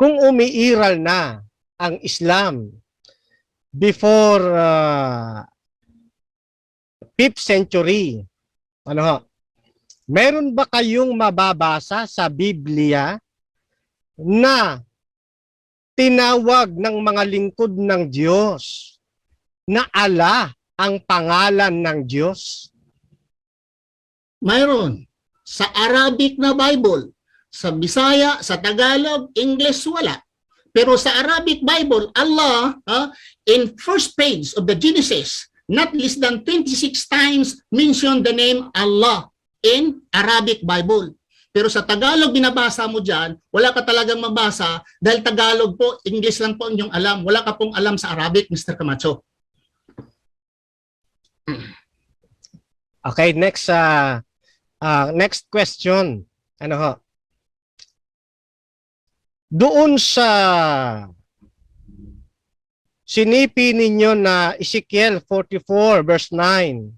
kung umiiral na ang Islam before 5th century, meron ba kayong mababasa sa Biblia na tinawag ng mga lingkod ng Diyos na Allah ang pangalan ng Diyos? Mayroon. Sa Arabic na Bible, sa Bisaya, sa Tagalog, English, wala. Pero sa Arabic Bible, Allah, in first page of the Genesis, not less than 26 times mention the name Allah in Arabic Bible. Pero sa Tagalog binabasa mo dyan, wala ka talagang mabasa dahil Tagalog po, English lang po ang iyong alam. Wala ka pong alam sa Arabic, Mr. Camacho. Okay, next question. Doon sa sinipi ninyo na Ezekiel 44 verse 9,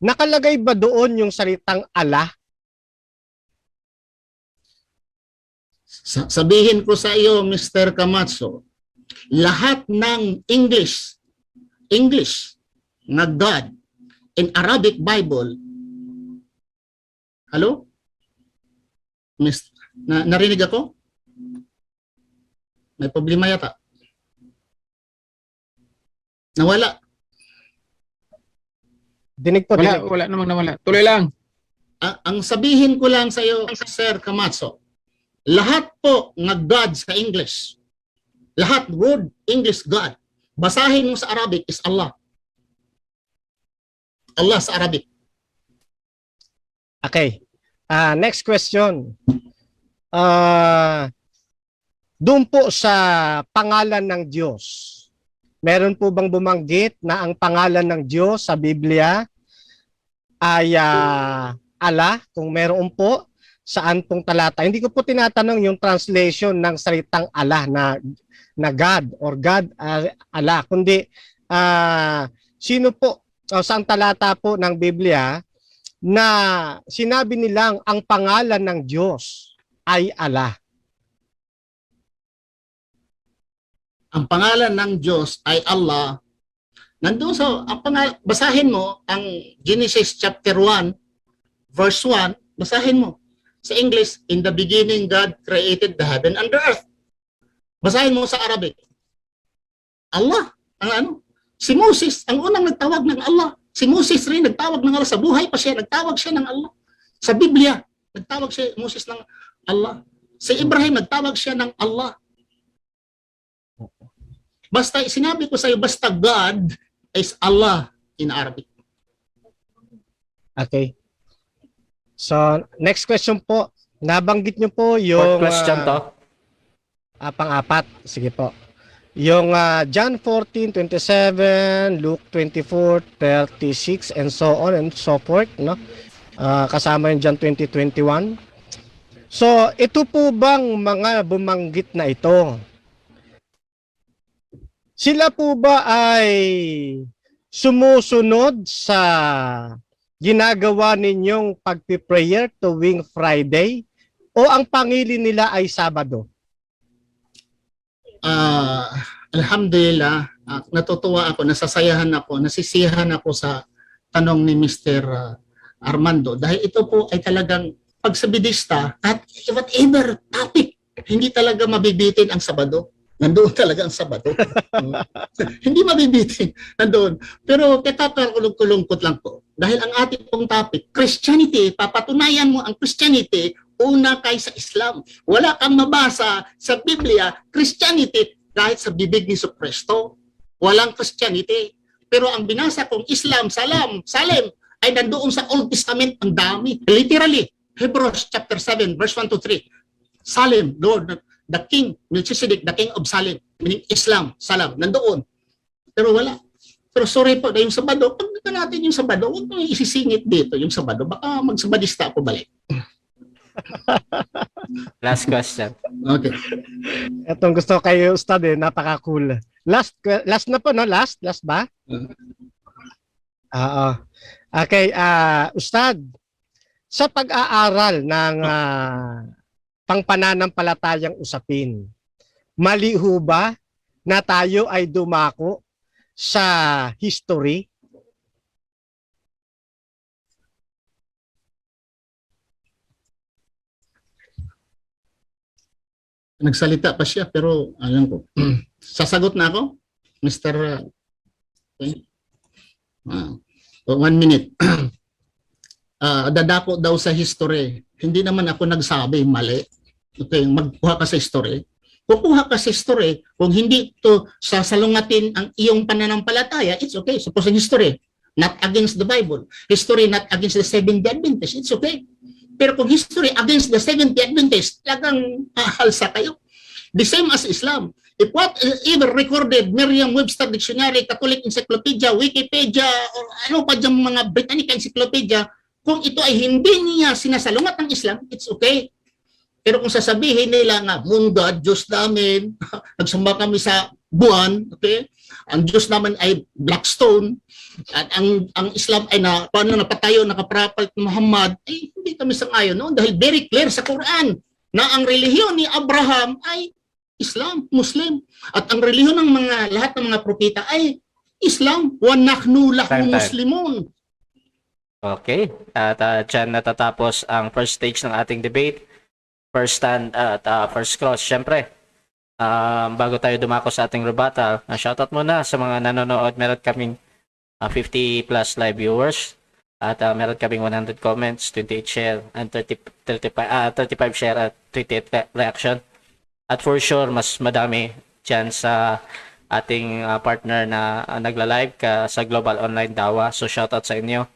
nakalagay ba doon yung salitang Allah? Sabihin ko sa iyo, Mr. Camacho, lahat ng English na God in Arabic Bible. Hello? Narinig ako? May problema yata. Nawala. Dinig po. Wala namang nawala. Tuloy lang. ang sabihin ko lang sa iyo, Sir Camacho, lahat po ng God sa English, lahat word English God, basahin mo sa Arabic is Allah. Allah sa Arabic. Okay. Next question. Doon po sa pangalan ng Diyos, meron po bang bumanggit na ang pangalan ng Diyos sa Biblia ay Allah? Kung meron po, saan pong talata? Hindi ko po tinatanong yung translation ng salitang Allah na God or God Allah, kundi sino po o saan talata po ng Biblia na sinabi nilang ang pangalan ng Diyos ay Allah? Ang pangalan ng Diyos ay Allah. Nandoon sa basahin mo ang Genesis chapter 1 verse 1, basahin mo. Sa English, in the beginning God created the heaven and the earth. Basahin mo sa Arabic. Allah, ang ano? Si Moses, ang unang nagtawag ng Allah. Si Moses rin nagtawag ng Allah. Sa buhay pa siya, nagtawag siya ng Allah. Sa Biblia, nagtawag si Moses ng Allah. Si Ibrahim, nagtawag siya ng Allah. Basta, sinabi ko sa iyo, basta God is Allah in Arabic. Okay. So, next question po. Nabanggit niyo po yung... Fourth question to. Pang-apat. Sige po. Yung John 14:27, Luke 24:36, and so on and so forth, no? Kasama yung John 20:21. So, ito po bang mga bumanggit na ito? Sila po ba ay sumusunod sa ginagawa ninyong pagpiprayer tuwing Friday o ang pangili nila ay Sabado? Alhamdulillah, natutuwa ako, nasasayahan ako, nasisiyahan ako sa tanong ni Mr. Armando dahil ito po ay talagang pagsabidista at whatever topic, hindi talaga mabibitin ang Sabado. Nandoon talaga ang Sabado. Hindi mabibitin. Nandoon. Pero katakulong-kulungkot lang po. Dahil ang ating pong topic, Christianity, papatunayan mo ang Christianity una kaysa Islam. Wala kang mabasa sa Biblia, Christianity, kahit sa bibig ni Jesucristo. Walang Christianity. Pero ang binasa kong Islam, Salem, ay nandoon sa Old Testament ang dami. Literally, Hebrews chapter 7, verse 1 to 3. Salem, Lord, the King, Melchizedek, the King of Salem, meaning Islam, Salam, nandoon. Pero wala. Pero sorry po, na yung Sabado, pag natin yung Sabado, huwag mo isisingit dito yung Sabado. Baka magsabadista ako balik. Last question. Okay. Itong gusto kayo, Ustad, napaka-cool. Last na po, no? Last ba? Oo. Okay, Ustad, sa pag-aaral ng pangpananampalatayang usapin, mali ho ba na tayo ay dumako sa history? Nagsalita pa siya, pero alam ko. Sasagot na ako, Mr. Okay. 1 minute. Dadako daw sa history. Hindi naman ako nagsabi, mali. Okay, magkuha ka sa history. Kukuha ka sa history, kung hindi to sasalungatin ang iyong pananampalataya, it's okay. Suppose history, not against the Bible. History not against the Seventh-day Adventists, it's okay. Pero kung history against the Seventh-day Adventists, talagang hahalsa kayo. The same as Islam. If whatever recorded, Merriam-Webster Dictionary, Catholic Encyclopedia, Wikipedia, or ano pa dyan mga Britannica Encyclopedia, kung ito ay hindi niya sinasalungat ng Islam, it's okay. Pero kung sasabihin nila nga, Moon God, Diyos namin, nagsamba kami sa buwan, okay? Ang Diyos naman ay Blackstone, at ang Islam ay paano napatayo, nakaprapat ni Muhammad, ay hindi kami sang-ayon noon dahil very clear sa Quran na ang relihiyon ni Abraham ay Islam, Muslim. At ang relihiyon ng lahat ng mga propeta ay Islam. Wa nahnu lahu muslimun. Okay. At dyan natatapos ang first stage ng ating debate. First stand at first cross. Siyempre, bago tayo dumako sa ating rebuttal, shoutout muna sa mga nanonood. Meron kaming 50 plus live viewers. At meron kaming 100 comments, 28 share, and 35 share at 38 reaction. At for sure, mas madami dyan sa ating partner na nagla-live sa Global Online Dawa. So shoutout sa inyo.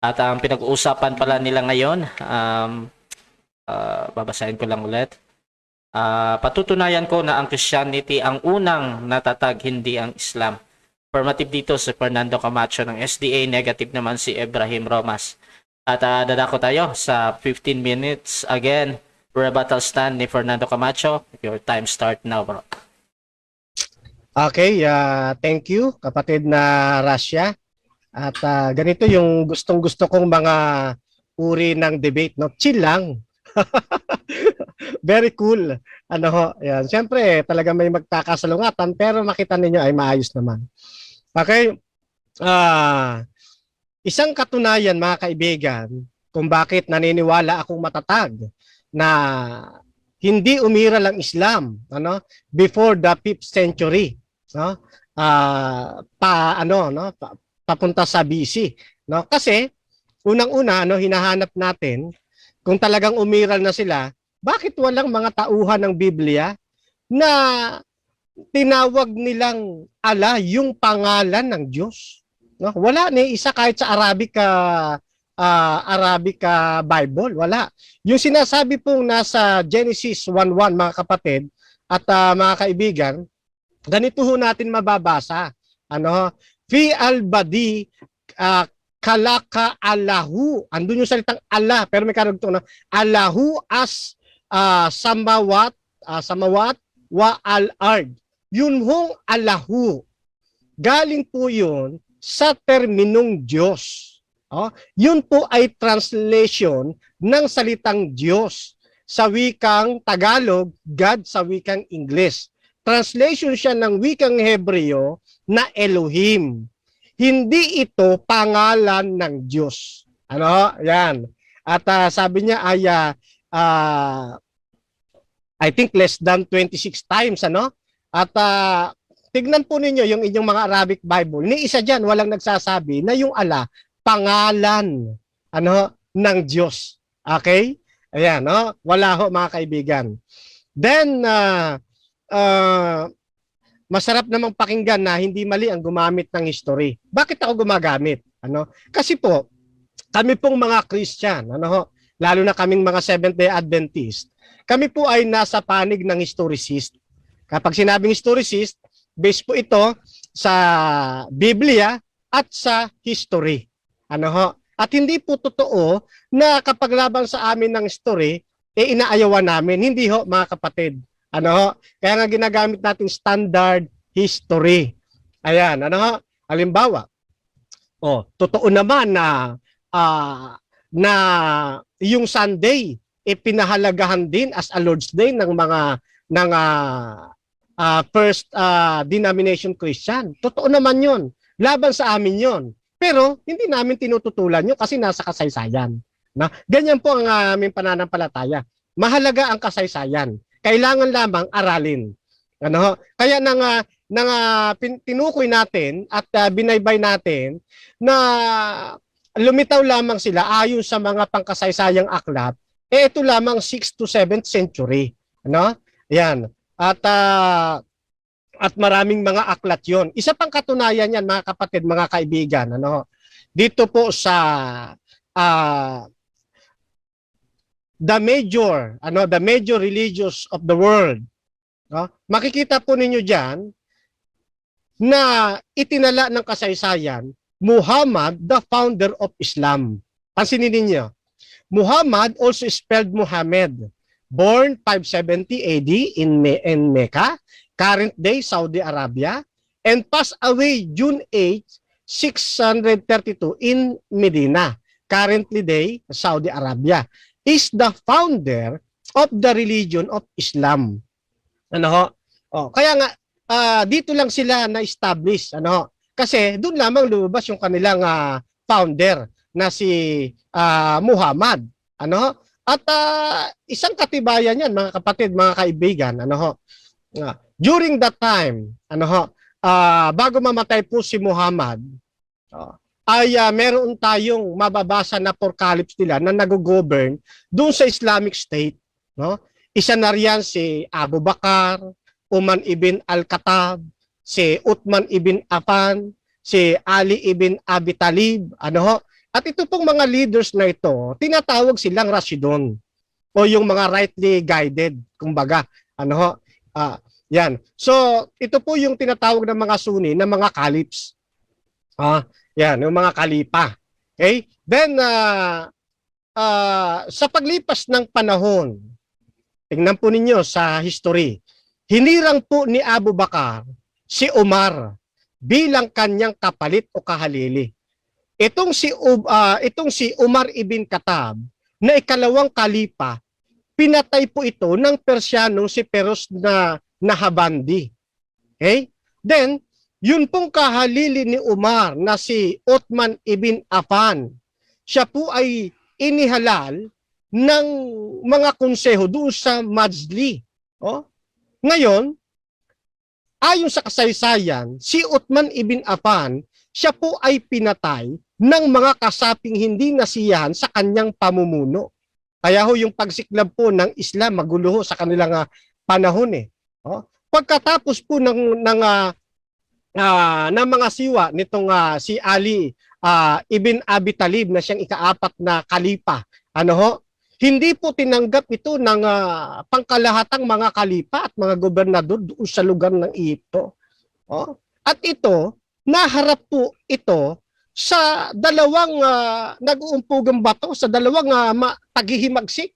At ang pinag-uusapan pala nila ngayon, babasahin ko lang ulit. Patutunayan ko na ang Christianity ang unang natatag, hindi ang Islam. Affirmative dito si Fernando Camacho ng SDA, negative naman si Ibrahim Romas. At dadako tayo sa 15 minutes again. Rebuttal stand ni Fernando Camacho. Your time start now, bro. Okay, thank you kapatid na Russia. At ganito yung gustong-gusto kong mga uri ng debate, no? Chill lang. Very cool. Ano ho, yan. Siyempre, talaga may magkakasalungatan pero makita ninyo ay maayos naman. Okay? Isang katunayan mga kaibigan kung bakit naniniwala akong matatag na hindi umiral ang Islam before the 5th century, papunta sa BC, kasi unang-una hinahanap natin kung talagang umiral na sila, bakit walang mga tauhan ng Biblia na tinawag nilang Allah yung pangalan ng Diyos? Wala ni isa kahit sa Arabic Bible, wala. Yung sinasabi pong nasa Genesis 1:1 mga kapatid at mga kaibigan, ganito ho natin mababasa. Fi al-badi kalaka Allahu. Andun yung salitang Allah, pero may karugtong na Allahu as samawat wa al-ard. Yun hong Allahu. Galing po yun sa terminong Diyos. Yun po ay translation ng salitang Diyos sa wikang Tagalog, God sa wikang Ingles. Translation siya ng wikang Hebreo na Elohim. Hindi ito pangalan ng Diyos. Yan. At sabi niya ay I think less than 26 times, At tignan po ninyo yung inyong mga Arabic Bible. Ni isa diyan walang nagsasabi na yung Allah pangalan ng Diyos. Okay? Ayan, wala ho mga kaibigan. Then masarap namang pakinggan na hindi mali ang gumamit ng history. Bakit ako gumagamit? Kasi po kami pong mga Christian, lalo na kaming mga Seventh-day Adventist, kami po ay nasa panig ng historicist. Kapag sinabing historicist, based po ito sa Biblia at sa history. At hindi po totoo na kapag laban sa amin ng history, inaayawan namin. Hindi ho, mga kapatid. Kaya nga ginagamit natin standard history. Ayan, halimbawa, totoo naman na yung Sunday, pinahalagahan din as a Lord's Day ng mga first denomination Christian. Totoo naman yun. Laban sa amin yun. Pero hindi namin tinututulan yun kasi nasa kasaysayan. Ganyan po ang aming pananampalataya. Mahalaga ang kasaysayan. Kailangan lamang aralin. Kaya tinukoy natin at binaybay natin na lumitaw lamang sila ayon sa mga pangkasaysayang aklat. Ito lamang 6th to 7th century. Yan. At maraming mga aklat yon. Isa pang katunayan yan mga kapatid, mga kaibigan, dito po sa the major religions of the world. Makikita po ninyo diyan na itinala ng kasaysayan Muhammad, the founder of Islam. Pansinin ninyo. Muhammad, also spelled Muhammad, born 570 AD in Mecca, current day Saudi Arabia, and passed away June 8, 632 in Medina, currently day Saudi Arabia, is the founder of the religion of Islam. Kaya nga dito lang sila na-establish, kasi doon lamang lumabas yung kanilang founder na si Muhammad. At isang katibayan yan mga kapatid, mga kaibigan, during that time, bago mamatay po si Muhammad, ay meron tayong mababasa na apocalypse nila na nag-govern doon sa Islamic State, no? Isa na riyan si Abu Bakar, Uman ibn Al-Khattab, si Uthman ibn Affan, si Ali ibn Abi Talib, ano ho? At ito pong mga leaders na ito, tinatawag silang Rashidun o yung mga rightly guided, kumbaga, ano ho? Yan. So, ito po yung tinatawag ng mga Sunni na mga caliphs. Yan, yung mga kalipa. Okay? Then, sa paglipas ng panahon, tingnan po ninyo sa history, hinirang po ni Abu Bakar si Umar bilang kanyang kapalit o kahalili. Itong si Umar ibn Khattab na ikalawang kalipa, pinatay po ito ng Persyanong si Peros na Nahabandi. Okay? Then, yun pong kahalili ni Umar na si Uthman ibn Affan, siya po ay inihalal ng mga konseho doon sa Majli. Ngayon, ayon sa kasaysayan, si Uthman ibn Affan, siya po ay pinatay ng mga kasaping hindi nasiyahan sa kanyang pamumuno. Kaya ho yung pagsiklab po ng Islam, magulo ho sa kanilang panahon. Pagkatapos po ng mga siwa nitong si Ali ibn Abi Talib na siyang ikaapat na kalipa, hindi po tinanggap ito ng pangkalahatang mga kalipa at mga gobernador doon sa lugar ng Egypto. At ito, naharap po ito sa dalawang nag-uumpugang bato, sa dalawang taghihimagsik.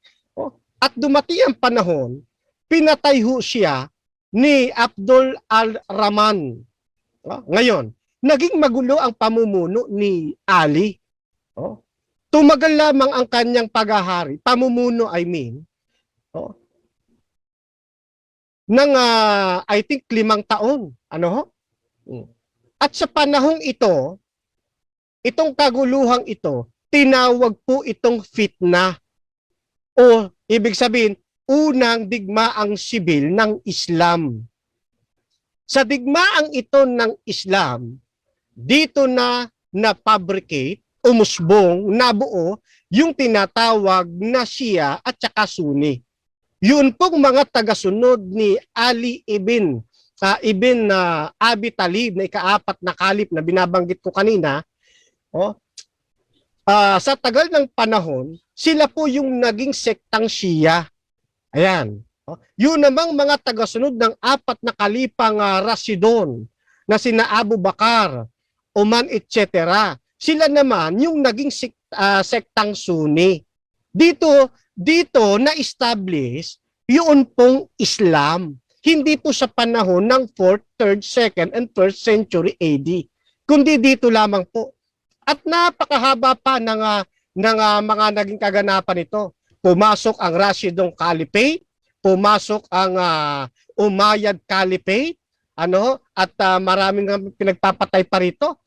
At dumating ang panahon, pinatay ho siya ni Abdul al-Rahman. Ngayon, naging magulo ang pamumuno ni Ali. Tumagal lamang ang kanyang paghahari, pamumuno ng I think 5 taon. At sa panahong ito, itong kaguluhang ito, tinawag po itong fitna. O ibig sabihin, unang digmaang sibil ng Islam. Sa digmaang ito ng Islam, dito na na-fabricate, umusbong, nabuo, yung tinatawag na Shia at saka Sunni. Yun pong mga tagasunod ni Ali ibn Abi Talib na ikaapat na kalip na binabanggit ko kanina, sa tagal ng panahon, sila po yung naging sektang Shia. Ayan. Yun namang mga tagasunod ng 4 na kalipang Rashidun na sina Abu Bakar, Uman, etc. Sila naman yung naging sektang Sunni. Dito na-establish yun pong Islam. Hindi po sa panahon ng 4th, 3rd, 2nd, and 1st century AD. Kundi dito lamang po. At napakahaba pa ng mga naging kaganapan ito. Pumasok ang Rashidun Caliphate, pumasok ang Umayyad Caliphate, at maraming pinagpapatay pa rito,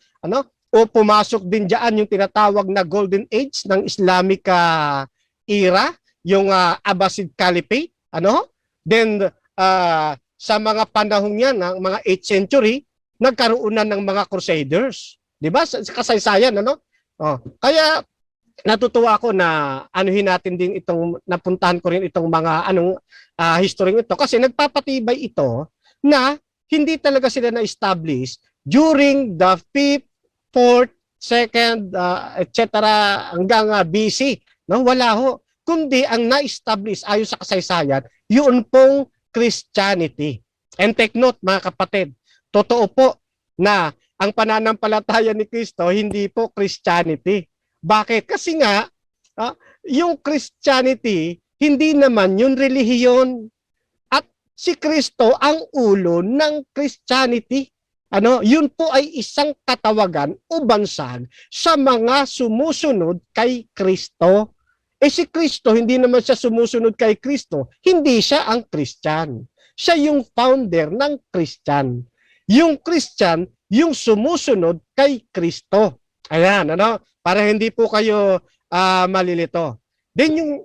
o pumasok din diyan yung tinatawag na Golden Age ng Islamic era, yung Abbasid Caliphate, Then sa mga panahong yan, mga 8th century, nagkaroon na ng mga Crusaders, 'di ba? Sa kasaysayan, Kaya natutuwa ako na anuhin natin din itong napuntahan ko rin itong mga history ito kasi nagpapatibay ito na hindi talaga sila na-establish during the 5th, 4th, 2nd, etc. hanggang BC. Wala ho. Kundi ang na-establish ayon sa kasaysayan, yun pong Christianity. And take note mga kapatid, totoo po na ang pananampalataya ni Kristo hindi po Christianity. Bakit? Kasi nga, yung Christianity, hindi naman yung relihiyon. At si Kristo ang ulo ng Christianity. Yun po ay isang katawagan o bansag sa mga sumusunod kay Kristo. Si Kristo, hindi naman siya sumusunod kay Kristo. Hindi siya ang Christian. Siya yung founder ng Christian. Yung Christian, yung sumusunod kay Kristo. Ayan, para hindi po kayo malilito. Then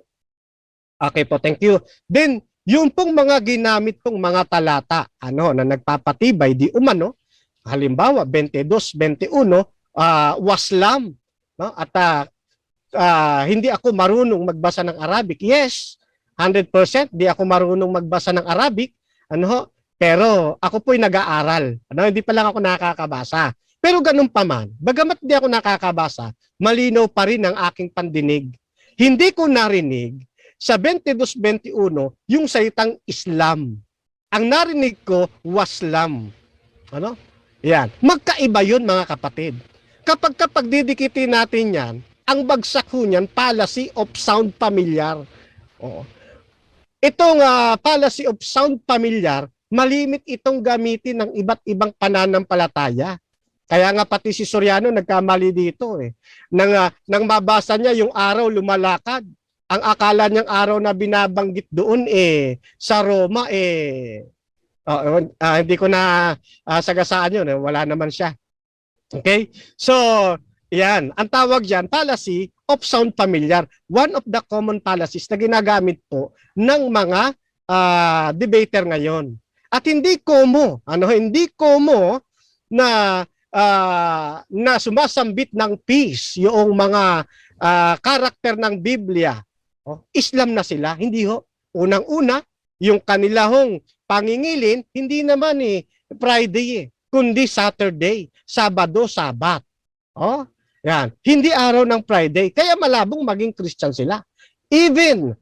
okay po, thank you. Then, yung pong mga ginamit pong mga talata, na nagpapatibay di umano, halimbawa 22, 21, waslam, no? At hindi ako marunong magbasa ng Arabic. Yes, 100% di ako marunong magbasa ng Arabic. Ano ho? Pero ako po'y nag-aaral. Ano, hindi pa lang ako nakakabasa. Pero ganun pa man, bagamat di ako nakakabasa, malinaw pa rin ang aking pandinig. Hindi ko narinig sa 22-21 yung salitang Islam. Ang narinig ko, waslam. Ano? Yan. Magkaiba yun, mga kapatid. Kapag didikitin natin yan, ang bagsak ho niyan, fallacy of sound familiar. Oo. Itong fallacy of sound familiar, malimit itong gamitin ng iba't ibang pananampalataya. Kaya nga pati si Soriano nagkamali dito eh. Nang mabasa niya yung araw lumalakad, ang akala niyang araw na binabanggit doon sa Roma hindi ko na sagasaan yun, wala naman siya. Okay? So, yan, ang tawag diyan fallacy of sound familiar. One of the common fallacies na ginagamit po ng mga debater ngayon. At hindi komo na sumasambit ng peace yung mga karakter ng Biblia. Islam na sila, hindi ho. Unang-una, yung kanilahong pangingilin, hindi naman Friday kundi Saturday, Sabado, Sabat. Yan. Hindi araw ng Friday. Kaya malabong maging Christian sila. Even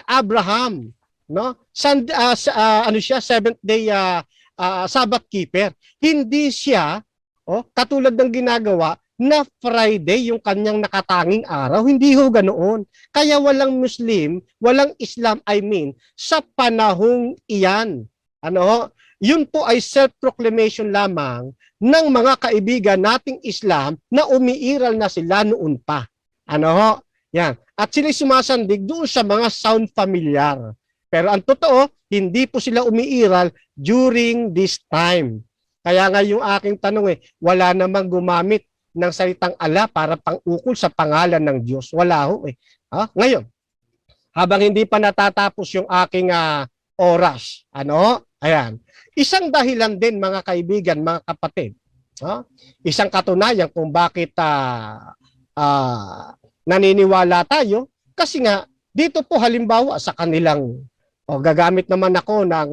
Abraham, siya, Seventh Day Sabbath keeper. Hindi siya katulad ng ginagawa na Friday yung kanyang nakatanging araw. Hindi ho ganoon. Kaya walang Muslim, walang Islam, sa panahong iyan. Yun po ay self-proclamation lamang ng mga kaibigan nating Islam na umiiral na sila noon pa. Yan. At sila sumasandig doon sa mga sound familiar. Pero ang totoo, hindi po sila umiiral during this time. Kaya nga yung aking tanong wala namang gumamit ng salitang ala para pang-ukol sa pangalan ng Diyos. Wala ho Ngayon, habang hindi pa natatapos yung aking oras, ayan. Isang dahilan din mga kaibigan, mga kapatid, isang katunayan kung bakit naniniwala tayo, kasi nga dito po halimbawa sa kanilang gagamit naman ako ng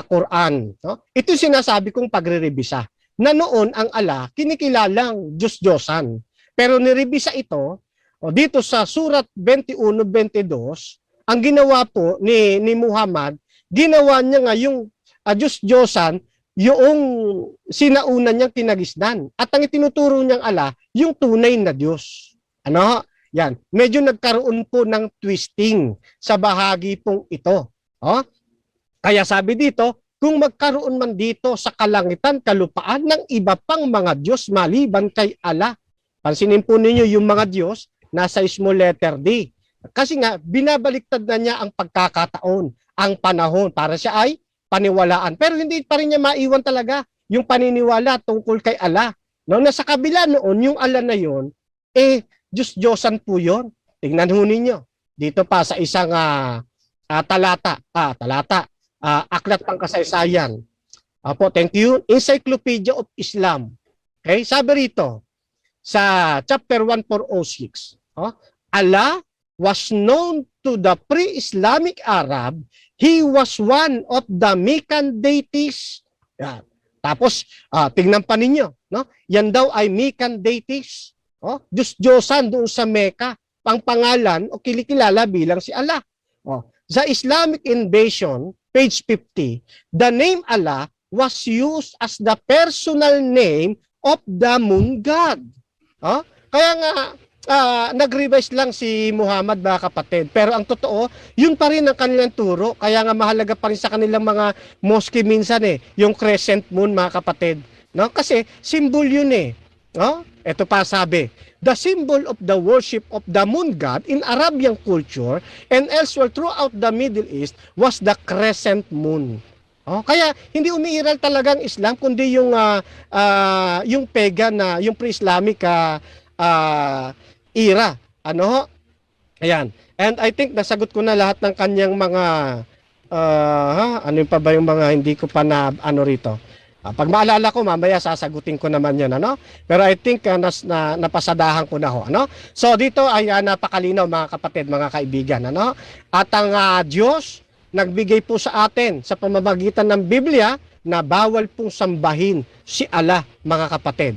Quran. Ito sinasabi kong pagre-rebisa na noon ang ala kinikilalang Diyos-Diyosan. Pero nirebisa ito dito sa surat 21-22, ang ginawa po ni Muhammad, ginawa niya nga yung Diyos-Diyosan yung sinauna niyang kinagisnan. At ang itinuturo niyang ala, yung tunay na Diyos. Yan. Medyo nagkaroon po ng twisting sa bahagi pong ito. Kaya sabi dito, kung magkaroon man dito sa kalangitan, kalupaan ng iba pang mga Diyos maliban kay Allah. Pansinin po ninyo yung mga Diyos nasa small letter D. Kasi nga, binabaliktad na niya ang pagkakataon, ang panahon para siya ay paniwalaan. Pero hindi pa rin niya maiwan talaga yung paniniwala tungkol kay Allah. Nasa kabila noon, yung Allah na yon, Diyos-Diyosan po yun. Tingnan ho ninyo. Dito pa sa isang talata. Aklat ng kasaysayan. Thank you. Encyclopedia of Islam. Okay, sabi rito sa chapter 1406, Allah was known to the pre-Islamic Arab. He was one of the Meccan deities. Yan. Tapos tingnan pa ninyo, yan daw ay Meccan deities. Diyos-Diyosan doon sa Mecca, ang pangalan o kilikilala bilang si Allah. Sa Islamic invasion, page 50, the name Allah was used as the personal name of the moon god. Kaya nga, nag-revise lang si Muhammad, mga kapatid. Pero ang totoo, yun pa rin ang kanilang turo. Kaya nga mahalaga pa rin sa kanilang mga mosque minsan yung crescent moon, mga kapatid. Kasi symbol yun Ito pa sabi, the symbol of the worship of the moon god in Arabian culture and elsewhere throughout the Middle East was the crescent moon. Kaya hindi umiiral talaga ang Islam kundi yung pagan na yung pre-Islamic era. Ayan. And I think nasagot ko na lahat ng kanyang mga ano pa ba yung mga hindi ko pa na rito. Pag maalala ko, mamaya sasagutin ko naman yan, ano? Pero I think napasadahan ko na ho, ano? So dito ay napakalinaw mga kapatid, mga kaibigan, ano? At ang Diyos nagbigay po sa atin sa pamamagitan ng Biblia na bawal pong sambahin si Allah, mga kapatid.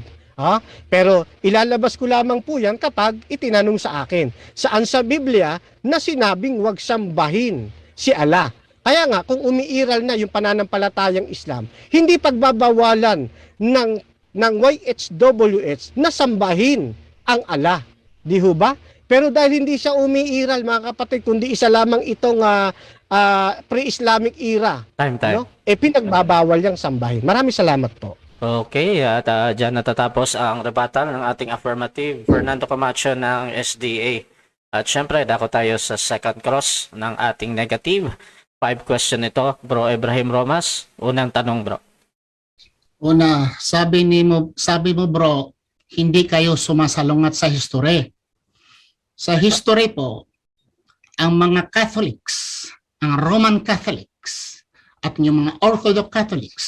Pero ilalabas ko lamang po yan kapag itinanong sa akin, saan sa Biblia na sinabing wag sambahin si Allah? Kaya nga, kung umiiral na yung pananampalatayang Islam, hindi pagbabawalan ng YHWH na sambahin ang Allah. Di ho ba? Pero dahil hindi siya umiiral, mga kapatid, kundi isa lamang itong pre-Islamic era, Time. no? Pinagbabawal yung sambahin. Maraming salamat po. Okay, at dyan natatapos ang rebuttal ng ating affirmative, Fernando Camacho ng SDA. At syempre, dako tayo sa second cross ng ating negative. 5 question ito, Bro Ibrahim Romas. Unang tanong, bro. Una, sabi mo bro, hindi kayo sumasalungat sa history. Sa history po, ang mga Catholics, ang Roman Catholics, at yung mga Orthodox Catholics,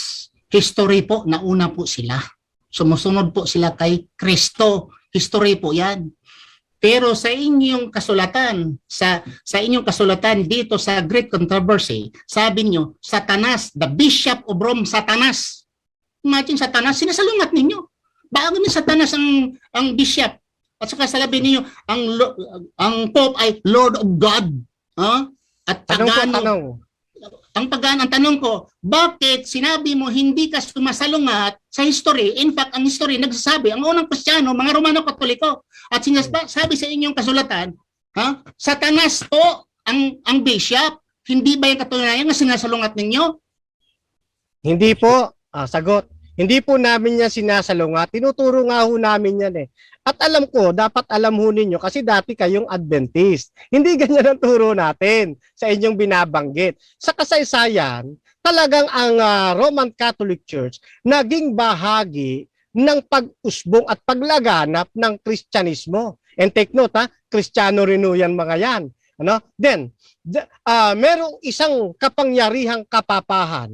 history po, nauna po sila. Sumusunod po sila kay Kristo. History po yan. Pero sa inyong kasulatan, sa inyong kasulatan dito sa Great Controversy, sabi nyo, Satanas, the Bishop of Rome, Satanas. Imagine Satanas, sinasalungat ninyo. Bago ni Satanas ang bishop. At saka sabi ninyo, ang Pope ay Lord of God. At pagano, ang tanong ko, bakit sinabi mo hindi ka sumasalungat sa history? In fact, ang history nagsasabi, ang unang Kristiyano, mga Romano Katoliko, at sinasabi sa inyong kasulatan, Satanas po ang bishop. Hindi ba yung katunayan na sinasalungat ninyo? Hindi po, sagot. Hindi po namin yan sinasalungat. Tinuturo nga ho namin yan eh. At alam ko, dapat alam ho ninyo kasi dati kayong Adventist. Hindi ganyan ang turo natin sa inyong binabanggit. Sa kasaysayan, talagang ang Roman Catholic Church naging bahagi ng pag-usbong at paglaganap ng Kristyanismo. And take note, Kristiyano rin ho yan mga yan. Then, merong isang kapangyarihang kapapahan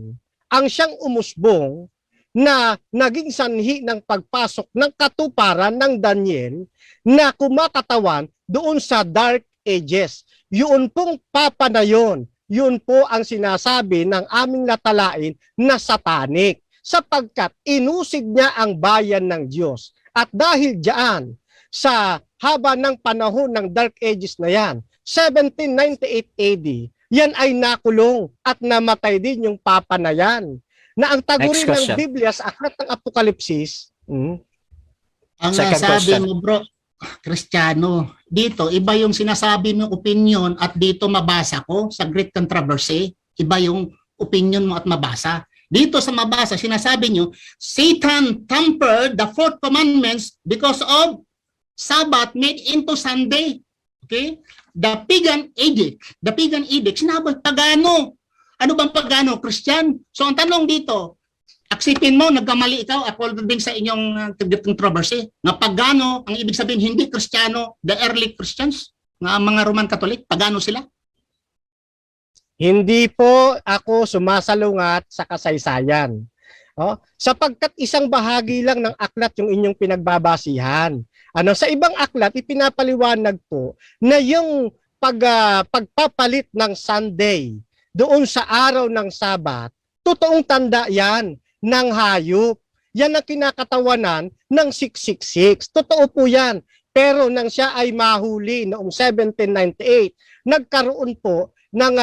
ang siyang umusbong na naging sanhi ng pagpasok ng katuparan ng Daniel na kumakatawan doon sa Dark Ages. Yun pong papa na yun, yun po ang sinasabi ng aming natalain na satanic sapagkat inusig niya ang bayan ng Diyos. At dahil diyan, sa haba ng panahon ng Dark Ages na yan, 1798 AD, yan ay nakulong at namatay din yung papa na yan. Na ang taguri ng Biblia sa aklat ng Apokalipsis. Ang sabi mo bro, Kristiyano, dito iba yung sinasabi mo opinion at dito mabasa ko sa Great Controversy, iba yung opinion mo at mabasa. Dito sa mabasa, sinasabi nyo, Satan tampered the fourth commandments because of Sabbath made into Sunday. Okay? The pagan edict, sinabi, pagano. Ano bang pagano? Christian? So ang tanong dito, aksipin mo, nagkamali ikaw, according sa inyong controversy, na pagano, ang ibig sabihin, hindi Kristiyano, the early Christians, nga mga Roman Catholic, pagano sila? Hindi po ako sumasalungat sa kasaysayan. Sapagkat isang bahagi lang ng aklat yung inyong pinagbabasihan. Sa ibang aklat, ipinapaliwanag po na yung pagpapalit ng Sunday doon sa araw ng Sabat, totoong tanda yan ng hayop. Yan ang kinakatawanan ng 666. Totoo po yan. Pero nang siya ay mahuli noong 1798, nagkaroon po ng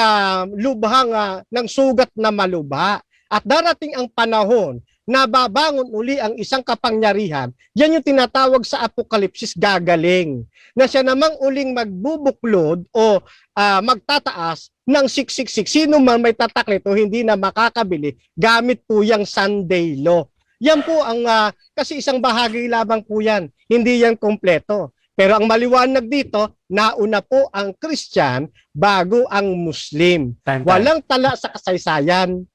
ng sugat na maluba. At darating ang panahon na babangon uli ang isang kapangyarihan, yan yung tinatawag sa Apokalipsis gagaling. Na siya namang uling magbubuklod o magtataas ng 666. Sino man may tatak nito, hindi na makakabili gamit po yung Sunday law. Yan po ang, kasi isang bahagi lamang po yan, hindi yan kompleto. Pero ang maliwanag dito, nauna po ang Christian bago ang Muslim. Time. Walang tala sa kasaysayan.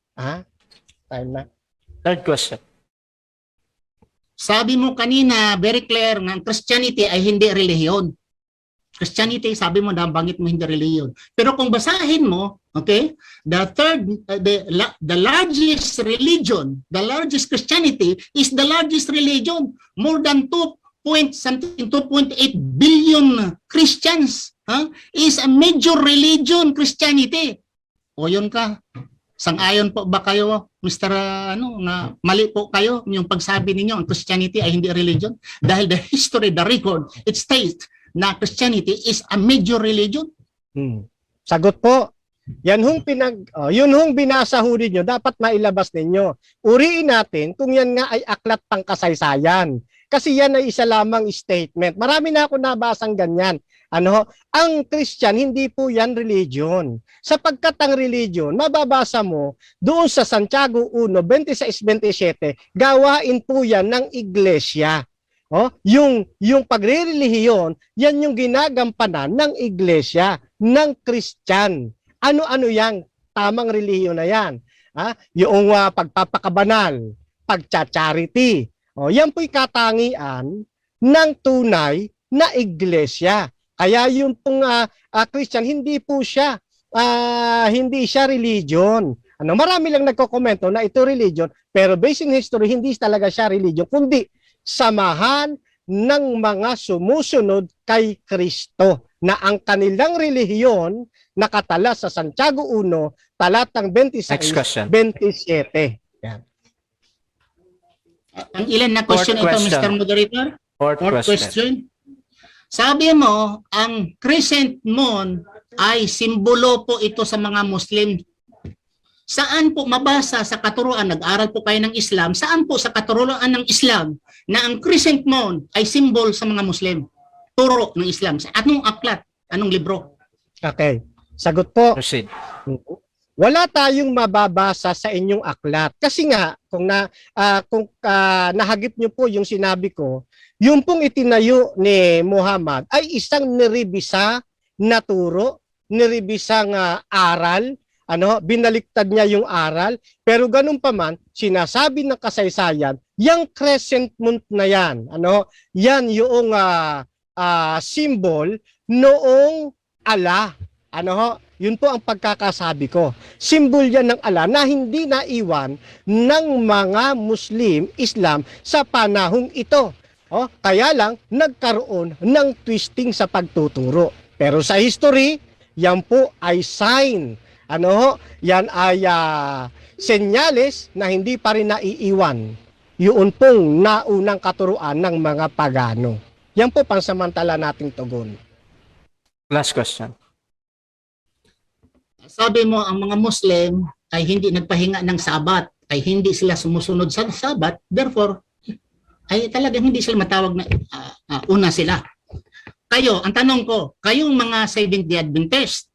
Time na. Third question. Sabi mo kanina, very clear, na Christianity ay hindi relihiyon. Christianity, sabi mo, nabanggit mo hindi reliyon. Pero kung basahin mo, okay, the largest religion, the largest Christianity is the largest religion. More than 2.8 billion Christians is a major religion, Christianity. O yun ka, sang-ayon po ba kayo, Mr. Na mali po kayo yung pagsabi ninyo ang Christianity ay hindi religion? Dahil the history, the record, it states na Christianity is a major religion. Sagot po. Yun hong binasa ho ninyo, dapat mailabas ninyo. Uriin natin kung yan nga ay aklat pang kasaysayan. Kasi yan ay isa lamang statement. Marami na ako nabasang ganyan. Ang Christian, hindi po yan religion. Sapagkat ang religion, mababasa mo doon sa Santiago 1:26-27, gawain po yan ng iglesia. Yung pagrerelihiyon, yan yung ginagampanan ng iglesia, ng Christian. Ano-ano yang tamang relihiyon na yan? Yung pagpapakabanal, pagcha-charity. Yan po'y katangian ng tunay na iglesia. Kaya yung pong Christian, hindi siya religion. Marami lang nagko-komento na ito religion, pero based in history, hindi talaga siya religion, kundi samahan ng mga sumusunod kay Kristo na ang kanilang relihiyon nakatala sa Santiago 1, talatang 26-27. Yan. Ang ilan na question ito, Mr. Moderator? Fourth question. Sabi mo, ang crescent moon ay simbolo po ito sa mga Muslim. Saan po mabasa sa katuruan, nag-aral po kayo ng Islam, saan po sa katuruan ng Islam na ang crescent moon ay simbol sa mga Muslim? Turo ng Islam. Sa anong aklat? Anong libro? Okay. Sagot po. Proceed. Wala tayong mababasa sa inyong aklat. Kasi nga, kung nahagip nyo po yung sinabi ko, yung pong itinayo ni Muhammad ay isang niribisa na turo, niribisang aral, binaliktad niya yung aral, pero ganun pa man, sinasabi ng kasaysayan, yung crescent moon na yan, yan yung symbol noong Allah. Yun po ang pagkakasabi ko. Simbol yan ng Allah na hindi naiwan ng mga Muslim, Islam sa panahong ito. Kaya lang nagkaroon ng twisting sa pagtuturo. Pero sa history, yan po ay sign. Yan ay senyales na hindi pa rin naiiwan. Yun pong naunang katuruan ng mga pagano. Yan po pansamantala nating tugon. Last question. Sabi mo, ang mga Muslim ay hindi nagpahinga ng Sabat, ay hindi sila sumusunod sa Sabat, therefore, ay talagang hindi sila matawag na una sila. Kayo, ang tanong ko, kayong mga Seventh-day Adventist,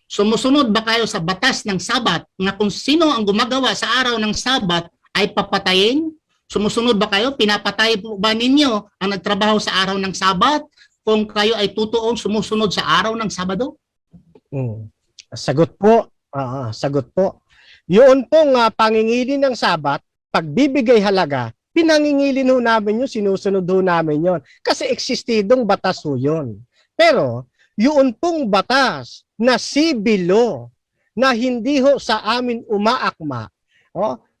sumusunod ba kayo sa batas ng Sabat na kung sino ang gumagawa sa araw ng Sabat ay papatayin? Sumusunod ba kayo? Pinapatay po ba ninyo ang nagtrabaho sa araw ng Sabat kung kayo ay tutuong sumusunod sa araw ng Sabado? Sagot po. Sagot po. Yun pong pangingili ng Sabat, pagbibigay halaga, pinangingilin ho namin yun, sinusunod ho namin yun. Kasi eksistidong batas ho yun. Pero, yun pong batas na sibilo, na hindi ho sa amin umaakma,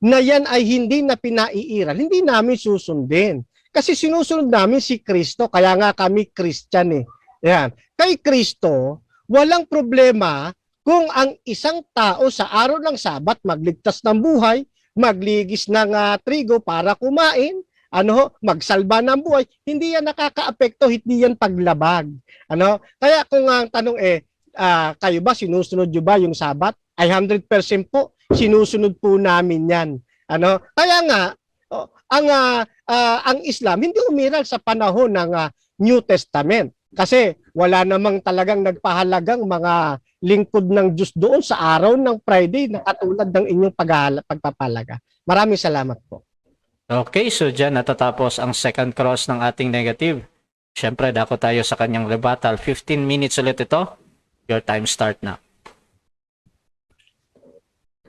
na yan ay hindi na pinaiiral, hindi namin susundin. Kasi sinusunod namin si Kristo, kaya nga kami Christian . Yan. Kay Kristo, walang problema kung ang isang tao sa araw ng Sabat magligtas ng buhay, magligis ng trigo para kumain, magsalba ng buhay, hindi yan nakakaapekto, hindi yan paglabag. Kaya kung ang tanong kayo ba, sinusunod nyo ba yung Sabat? Ay 100% po, sinusunod po namin yan. Kaya nga, ang Islam hindi umiral sa panahon ng New Testament. Kasi wala namang talagang nagpahalagang mga lingkod ng Diyos doon sa araw ng Friday na katulad ng inyong pagpapalaga. Maraming salamat po. Okay, so dyan natatapos ang second cross ng ating negative. Siyempre, dako tayo sa kanyang rebuttal. 15 minutes ulit ito. Your time start na.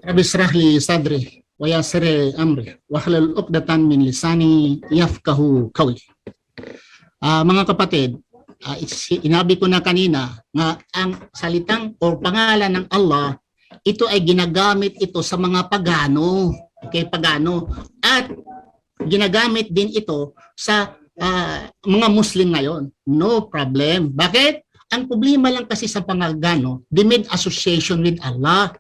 Rabbi Srah li sadri, wa yasir amri, wa halal uqdatan min lisani yafqahu qawli. Mga kapatid, Inabi ko na kanina nga ang salitang o pangalan ng Allah, ito ay ginagamit ito sa mga pagano. Okay, pagano. At ginagamit din ito sa mga Muslim ngayon. No problem. Bakit? Ang problema lang kasi sa pagano, they made association with Allah.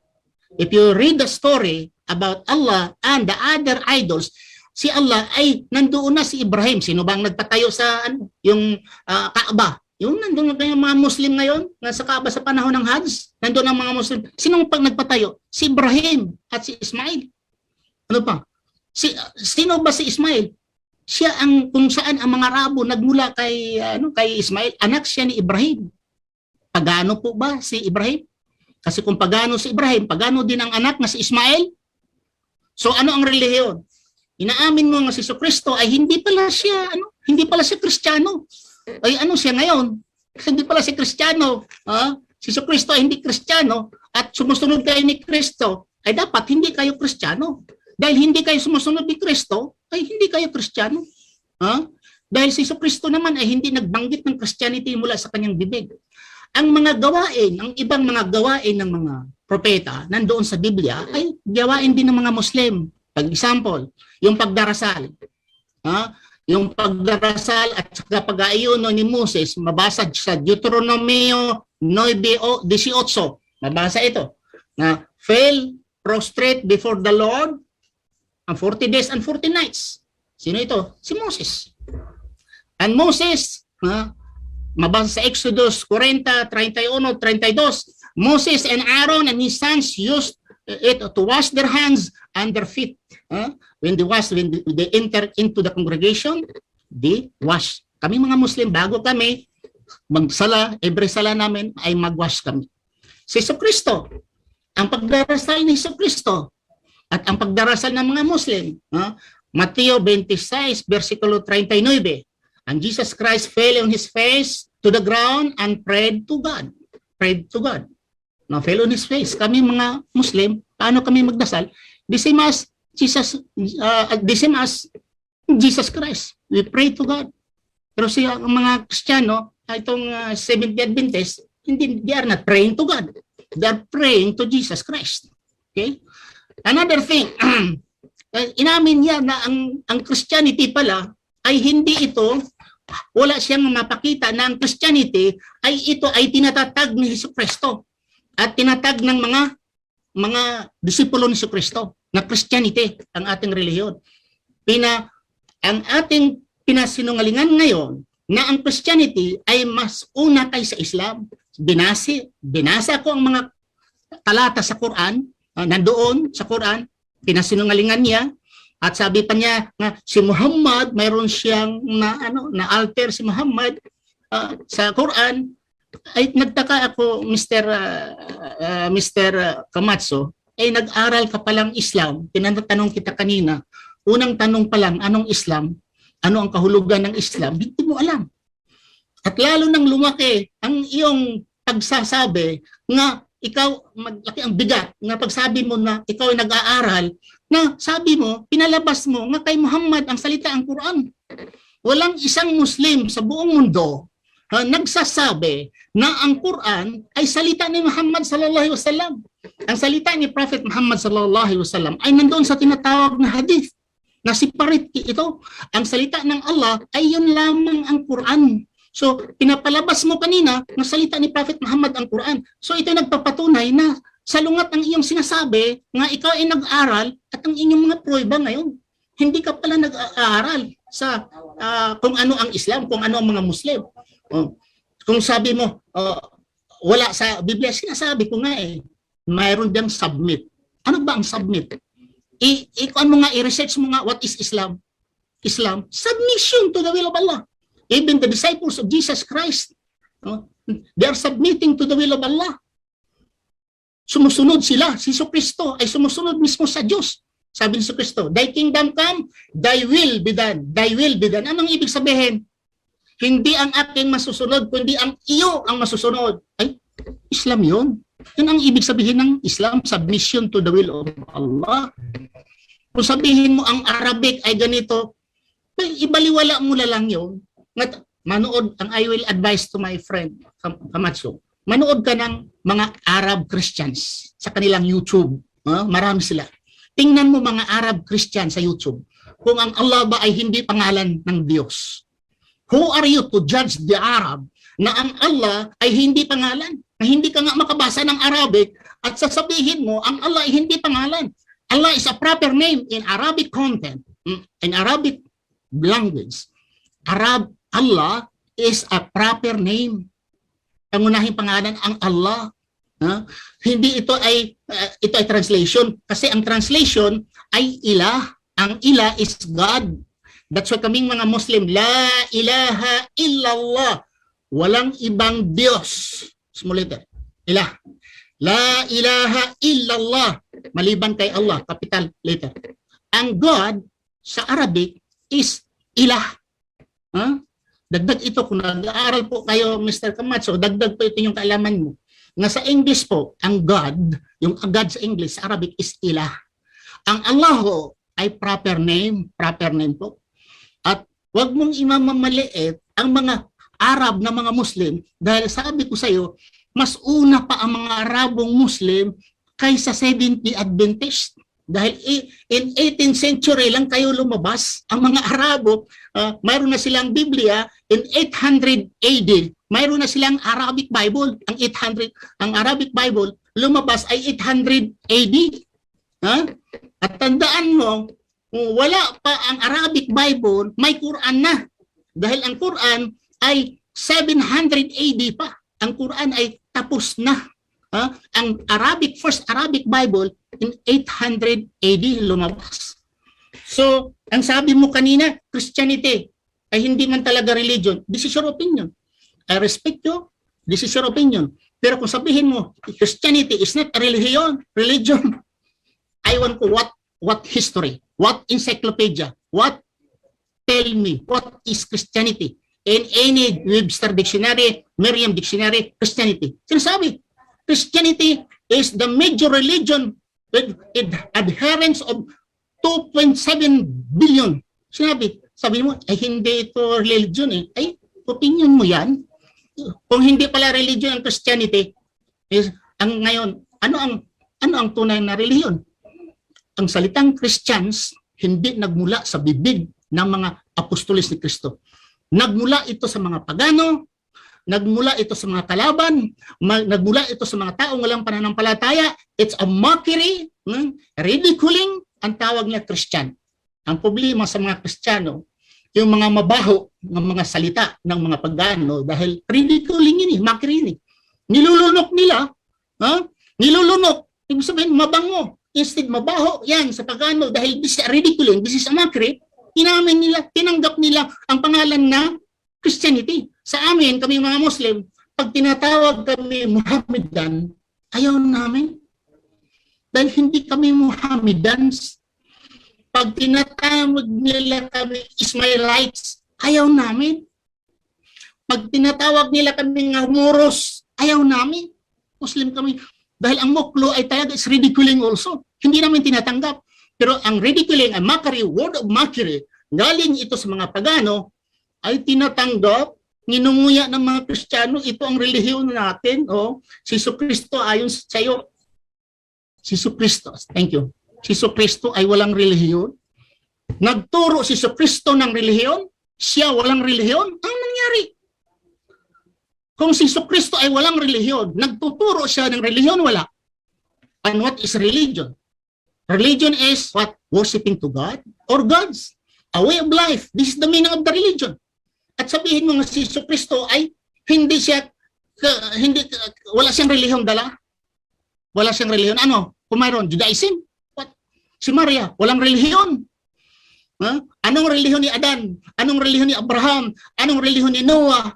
If you read the story about Allah and the other idols, si Allah ay nandoon na si Ibrahim. Sino bang nagpatayo sa yung Kaaba? Yung nandoon na yung mga Muslim ngayon, nasa Kaaba sa panahon ng Hajj, nandoon ang mga Muslim. Sinong nagpatayo? Si Ibrahim at si Ismail. Ano pa? Sino ba si Ismail? Siya ang kung saan ang mga Arabo nagmula kay Ismail, anak siya ni Ibrahim. Pagano po ba si Ibrahim? Kasi kung pagano si Ibrahim, pagano din ang anak na si Ismail. So ano ang relihiyon? Inaamin mo nga si Kristo ay hindi pala siya Kristiyano. Ay ano siya ngayon? Hindi pala si Kristiyano. Si Kristo ay hindi Kristiyano at sumusunod kayo ni Kristo, ay dapat hindi kayo Kristiyano. Dahil hindi kayo sumusunod ni Kristo, ay hindi kayo Kristiyano. Dahil si Kristo naman ay hindi nagbanggit ng Christianity mula sa kanyang bibig. Ang mga gawain, ang ibang mga gawain ng mga propeta nandoon sa Biblia ay gawain din ng mga Muslim. Pag example, yung pagdarasal. Yung pagdarasal at saka pag-aayuno ni Moses, mabasa sa Deuteronomio 9:18. Mabasa ito. Na fell prostrate before the Lord ang 40 days and 40 nights. Sino ito? Si Moses. And Moses, mabasa sa Exodus 40, 31, 32, Moses and Aaron and his sons used it to wash their hands and their feet. When they enter into the congregation, they wash. Kami mga Muslim, bago kami magsala, every sala namin ay magwash kami. Si Kristo, ang pagdarasal ni Kristo at ang pagdarasal ng mga Muslim, Mateo 26, versikulo 39, and Jesus Christ fell on his face to the ground and prayed to God. Prayed to God. Now, fell on his face. Kami mga Muslim, paano kami magdasal? The same as Jesus Christ. We pray to God. Pero siya, ang mga Kristiyano, itong Seventh-day Adventist, they are not praying to God. They are praying to Jesus Christ. Okay? Another thing, inamin niya na ang Christianity pala ay hindi ito, wala siyang mapakita na ang Christianity ay ito ay tinatatag ni Jesucristo at tinatag ng mga disipulo ni Jesucristo na Christianity ang ating relihiyon. Ang ating pinasinungalingan ngayon na ang Christianity ay mas una kaysa Islam. Binasa ko ang mga talata sa Quran, nandoon sa Quran, pinasinungalingan niya. At sabi pa niya na si Muhammad, mayroon siyang na alter si Muhammad sa Quran. Ay nagtaka ako, Mr. Camacho, ay nag-aral ka palang Islam. Tinatanong kita kanina, unang tanong pa lang, anong Islam? Ano ang kahulugan ng Islam? Hindi mo alam. At lalo nang lumaki ang iyong pagsasabi nga ikaw, maglaki ang bigat nga pagsabi mo na ikaw ay nag-aaral, na sabi mo, pinalabas mo nga kay Muhammad ang salita ang Quran. Walang isang Muslim sa buong mundo nagsasabi na ang Quran ay salita ni Muhammad sallallahu alaihi wasallam. Ang salita ni Prophet Muhammad sallallahu alaihi wasallam ay nandoon sa tinatawag na hadith. Na separate ito. Ang salita ng Allah ay yun lamang ang Quran. So, pinapalabas mo kanina na salita ni Prophet Muhammad ang Quran. So, ito nagpapatunay na salungat ang iyong sinasabi nga ikaw ay nag-aral at ang inyong mga prueba ngayon. Hindi ka pala nag-aaral sa kung ano ang Islam, kung ano ang mga Muslim. Kung sabi mo, wala sa Biblia, sinasabi ko nga mayroon diyang submit. Ano ba ang submit? Ano nga, i-research mo nga, what is Islam? Islam, submission to the will of Allah. Even the disciples of Jesus Christ, they are submitting to the will of Allah. Sumusunod sila. Si Kristo ay sumusunod mismo sa Diyos. Sabi ni Kristo, thy kingdom come, thy will be done. Thy will be done. Anong ibig sabihin? Hindi ang aking masusunod, kundi ang iyo ang masusunod. Ay, Islam yun. Yun ang ibig sabihin ng Islam, submission to the will of Allah. Kung sabihin mo ang Arabic ay ganito, ibaliwala mo na lang yun. manood, ang I will advise to my friend, Camacho, manood ka ng mga Arab Christians sa kanilang YouTube. Marami sila. Tingnan mo mga Arab Christian sa YouTube kung ang Allah ba ay hindi pangalan ng Diyos. Who are you to judge the Arab na ang Allah ay hindi pangalan? Na hindi ka nga makabasa ng Arabic at sasabihin mo ang Allah ay hindi pangalan. Allah is a proper name in Arabic content, in Arabic language. Allah is a proper name. Pangunahing pangalan ang Allah. Hindi ito ay translation kasi ang translation ay ilah. Ang ilah is God. That's why kaming mga Muslim, la ilaha illallah. Walang ibang Diyos. Small letter. Ilah. La ilaha illallah. Maliban kay Allah. Capital letter. Ang God sa Arabic is ilah. Dagdag ito, kung nag-aaral po kayo, Mr. Camacho, dagdag po ito yung kaalaman mo. Na sa English po, ang God, yung God sa English, sa Arabic is ilah. Ang Allah ay proper name po. At wag mong imamamaliit ang mga Arab na mga Muslim dahil sabi ko sa iyo, mas una pa ang mga Arabong Muslim kaysa Seventh-day Adventist. Dahil in 18th century lang kayo lumabas, ang mga Arabo, mayroon na silang Biblia in 800 AD. Mayroon na silang Arabic Bible. Ang Arabic Bible lumabas ay 800 AD. At tandaan mo, wala pa ang Arabic Bible, may Quran na. Dahil ang Quran ay 700 AD pa. Ang Quran ay tapos na. Ang first Arabic Bible in 800 AD lumabas. So, ang sabi mo kanina, Christianity ay hindi man talaga religion. This is your opinion. I respect you. This is your opinion. Pero kung sabihin mo, Christianity is not a religion. I want ko what history, what encyclopedia, what tell me, what is Christianity? In any Webster Dictionary, Merriam Dictionary, Christianity. Sinasabi, Christianity is the major religion with adherents of 2.7 billion. Sabi mo, ay hindi ito religion eh. Ay, opinion mo yan. Kung hindi pala religion ang Christianity, is ang ngayon, ano ang tunay na relihiyon? Ang salitang Christians hindi nagmula sa bibig ng mga apostolis ni Kristo. Nagmula ito sa mga pagano, nagmula ito sa mga kalaban, nagmula ito sa mga taong walang pananampalataya. It's a mockery, ridiculing, ang tawag niya Christian. Ang problema sa mga Kristiyano, yung mga mabaho ng mga salita ng mga pagano, dahil ridiculing yun, mockery yun. Nilulunok nila, nilulunok, ibig sabihin mabango, instead mabaho, yan sa pagano, dahil this is ridiculing, this is a mockery, tinanggap nila ang pangalan na Christianity. Sa amin, kami mga Muslim, pag tinatawag kami Muhammadan, ayaw namin. Dahil hindi kami Muhammadans. Pag tinatawag nila kami Ismailites, ayaw namin. Pag tinatawag nila kami nga Moros, ayaw namin. Muslim kami. Dahil ang muklo ay talaga is ridiculing also. Hindi namin tinatanggap. Pero ang ridiculing, ang mockery, word of mockery, galing ito sa mga pagano, ay tinatanggap, ninunguya ng mga Kristiyano, ito ang relihiyon natin, si Jesucristo ayon sa iyo. Si Jesucristo, thank you. Si Jesucristo ay walang relihiyon. Nagturo si Jesucristo ng relihiyon, siya walang relihiyon. Ang nangyari? Kung si Jesucristo ay walang relihiyon, nagtuturo siya ng relihiyon, wala. And what is religion? Religion is what? Worshipping to God or gods. A way of life. This is the meaning of the religion. At sabihin mo nga si Jesucristo ay wala siyang relihiyong dala. Wala siyang relihiyon. Ano? Kung mayroon, Judaism. What? Si Maria, walang relihiyon. Anong relihiyon ni Adan? Anong relihiyon ni Abraham? Anong relihiyon ni Noah?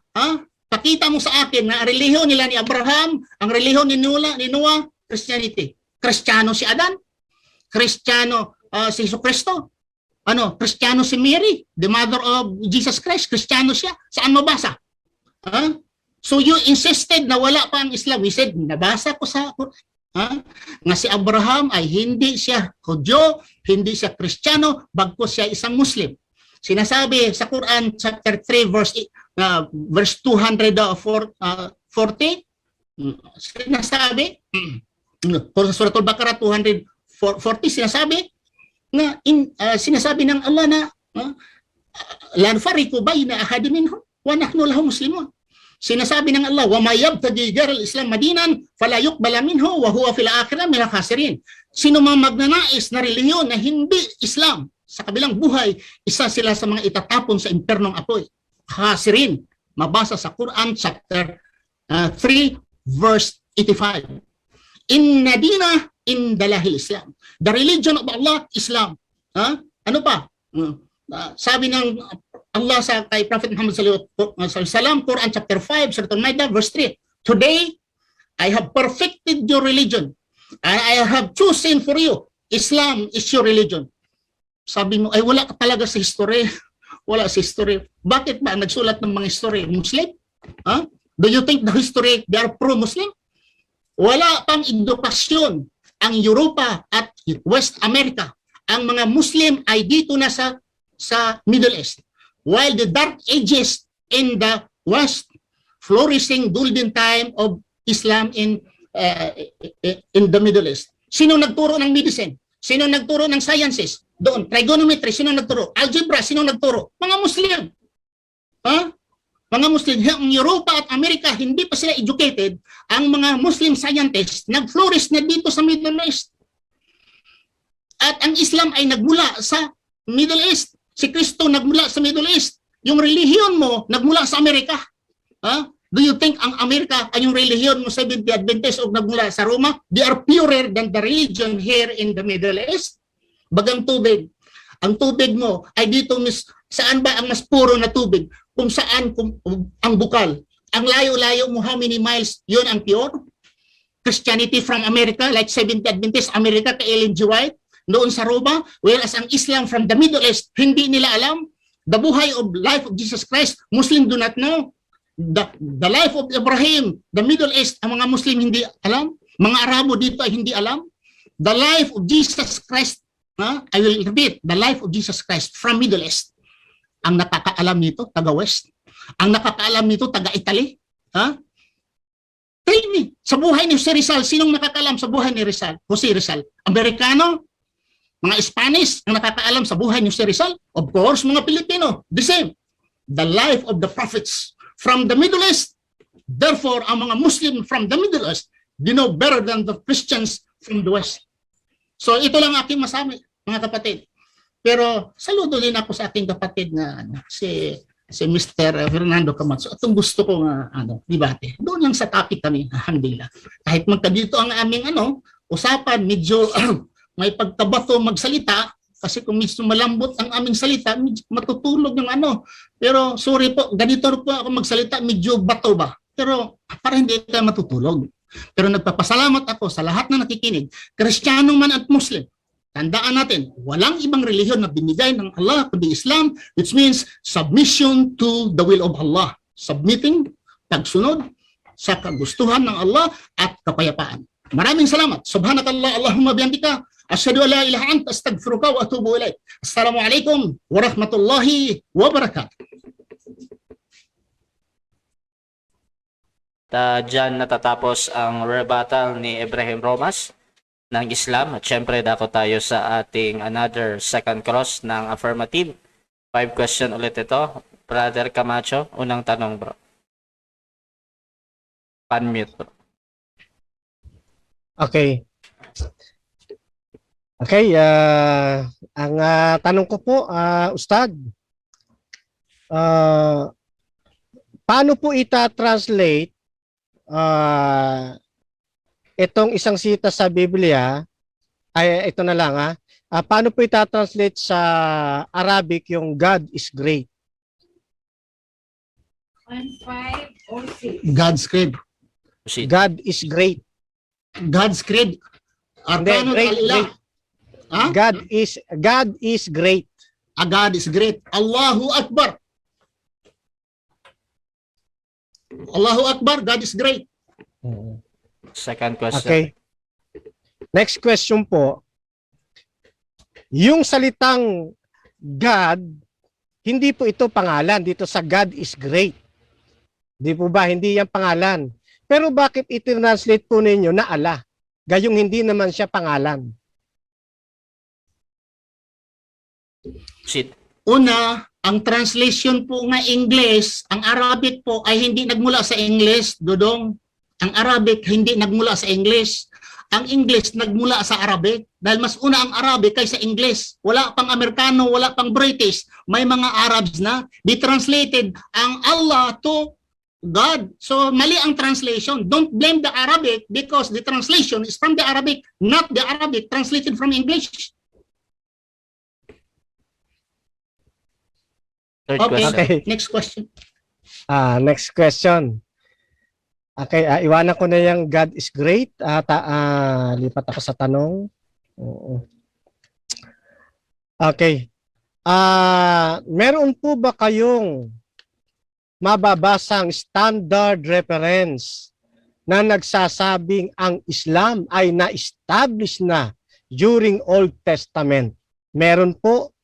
Pakita mo sa akin na relihiyon nila ni Abraham, ang relihiyon ni Noah, Christianity. Kristiyano si Adan. Kristiyano si Jesucristo. Kristiyano si Mary, the mother of Jesus Christ. Kristiyano siya. Saan mabasa? So you insisted na wala pa ang Islam. We said, nabasa ko sa nga si Abraham ay hindi siya Hudyo, hindi siya Kristiyano, bagkus siya isang Muslim. Sinasabi sa Quran chapter 3 verse verse 240, sinasabi, sa Suratul Baqarah 240, sinasabi na sinasabi ng Allah na la nufariqu bayna ahadin minhum wa nahnu lahu muslimun. Sinasabi ng Allah, wa may yabtaghi ghayra al-islam madinan fala yuqbala minhu wa huwa fil akhirah minal khasirin. Sino mang magnanais na relihiyon na hindi Islam sa kabilang buhay, isa sila sa mga itatapon sa impernong apoy. Khasirin. Mabasa sa Quran chapter 3 verse 85. Inna dina indalahil Islam. The religion of Allah, Islam. Ano pa? Sabi ng Allah sa kay Prophet Muhammad sallallahu alaihi wasallam, Quran chapter 5, Surah Al-Maidah verse 3. Today, I have perfected your religion and I have chosen for you. Islam is your religion. Sabi mo, ay wala ka talaga sa history. Wala sa history. Bakit ba nagsulat ng mga history? Muslim? Do you think the history, they are pro-Muslim? Wala pang edukasyon ang Europa at West America. Ang mga Muslim ay dito na sa Middle East. While the dark ages in the West, flourishing golden time of Islam in the Middle East. Sino nagturo ng medicine? Sino nagturo ng sciences? Doon, trigonometry, sino nagturo? Algebra, sino nagturo? Mga Muslim. Mga Muslim. Ang Europa at Amerika, hindi pa sila educated. Ang mga Muslim scientists, nag-flourish na dito sa Middle East. At ang Islam ay nagmula sa Middle East. Si Kristo nagmula sa Middle East. Yung relihiyon mo, nagmula sa Amerika. Do you think ang Amerika ay yung relihiyon mo, Seventh-day Adventist, o nagmula sa Roma? They are purer than the religion here in the Middle East. Bagang tubig. Ang tubig mo ay dito, saan ba ang mas puro na tubig? Kung saan ang bukal. Ang layo-layo mo, how many miles, yun ang pure? Christianity from America, like Seventh-day Adventist America, kay Ellen G. White, noon sa Roma, whereas ang Islam from the Middle East, hindi nila alam. The buhay of life of Jesus Christ, Muslim do not know. The life of Abraham, the Middle East, ang mga Muslim hindi alam. Mga Arabo dito ay hindi alam. The life of Jesus Christ, I will repeat, the life of Jesus Christ from Middle East. Ang nakakaalam nito, taga-West. Ang nakakaalam nito, taga-Italy. Tell me, sa buhay ni Jose Rizal, sinong nakakaalam sa buhay ni Rizal? Jose Rizal. Amerikano? Mga Spanish ang nakakaalam sa buhay ni Jose Rizal? Of course, mga Pilipino. The same. The life of the prophets from the Middle East. Therefore, ang mga Muslim from the Middle East, they know better than the Christians from the West. So ito lang aking masabi, mga kapatid. Pero saludo din ako sa ating kapatid na si Mr. Fernando Camacho. At gusto ko debate. Doon lang sa topic kami, alhamdulillah. Kahit magkadito ang aming usapan, medyo may pagkabato magsalita, kasi kung medyo malambot ang aming salita, matutulog ng Pero sorry po, ganito po ako magsalita, medyo bato ba? Pero para hindi ka matutulog. Pero nagpapasalamat ako sa lahat na nakikinig, Kristiyano man at Muslim. Tandaan natin, walang ibang relihiyon na binigay ng Allah kundi Islam, which means submission to the will of Allah. Submitting, pagsunod sa kagustuhan ng Allah at kapayapaan. Maraming salamat. Subhanakallah, Allahumma bihamdika, asyhadu an la ilaha anta, astaghfiruka wa atubu ilaik. Assalamualaikum warahmatullahi wabarakatuh. Diyan natatapos ang rebuttal ni Ibrahim Romas ng Islam. At syempre, dako tayo sa ating another second cross ng affirmative. 5 question ulit ito. Brother Camacho, unang tanong bro. Unmute bro. Okay. Okay, ang tanong ko po, Ustad, paano po ita-translate itong isang sita sa Biblia, ay ito na lang paano po ita-translate sa Arabic yung God is great? 1, 5, or 6. God's creed. God is great. God's creed. Arkanul al-ilah. God is great. God is great. Allahu Akbar. Allahu Akbar, God is great. Second question. Okay. Next question po. Yung salitang God, hindi po ito pangalan dito sa God is great. Di po ba? Hindi yan pangalan. Pero bakit i-translate po ninyo na Allah? Gayong hindi naman siya pangalan. Shit. Una, ang translation po nga English, ang Arabic po ay hindi nagmula sa English, Dodong. Ang Arabic hindi nagmula sa English. Ang English nagmula sa Arabic dahil mas una ang Arabic kaysa English. Wala pang Amerikano, wala pang British. May mga Arabs na. They translated ang Allah to God. So mali ang translation. Don't blame the Arabic because the translation is from the Arabic, not the Arabic translated from English. Third Okay, question. Okay. next question. Next question. Okay, iwanan ko na yung God is great. Lipat ako sa tanong. Oo. Okay. Meron po ba kayong mababasang standard reference na nagsasabing ang Islam ay na-establish na during Old Testament? Meron po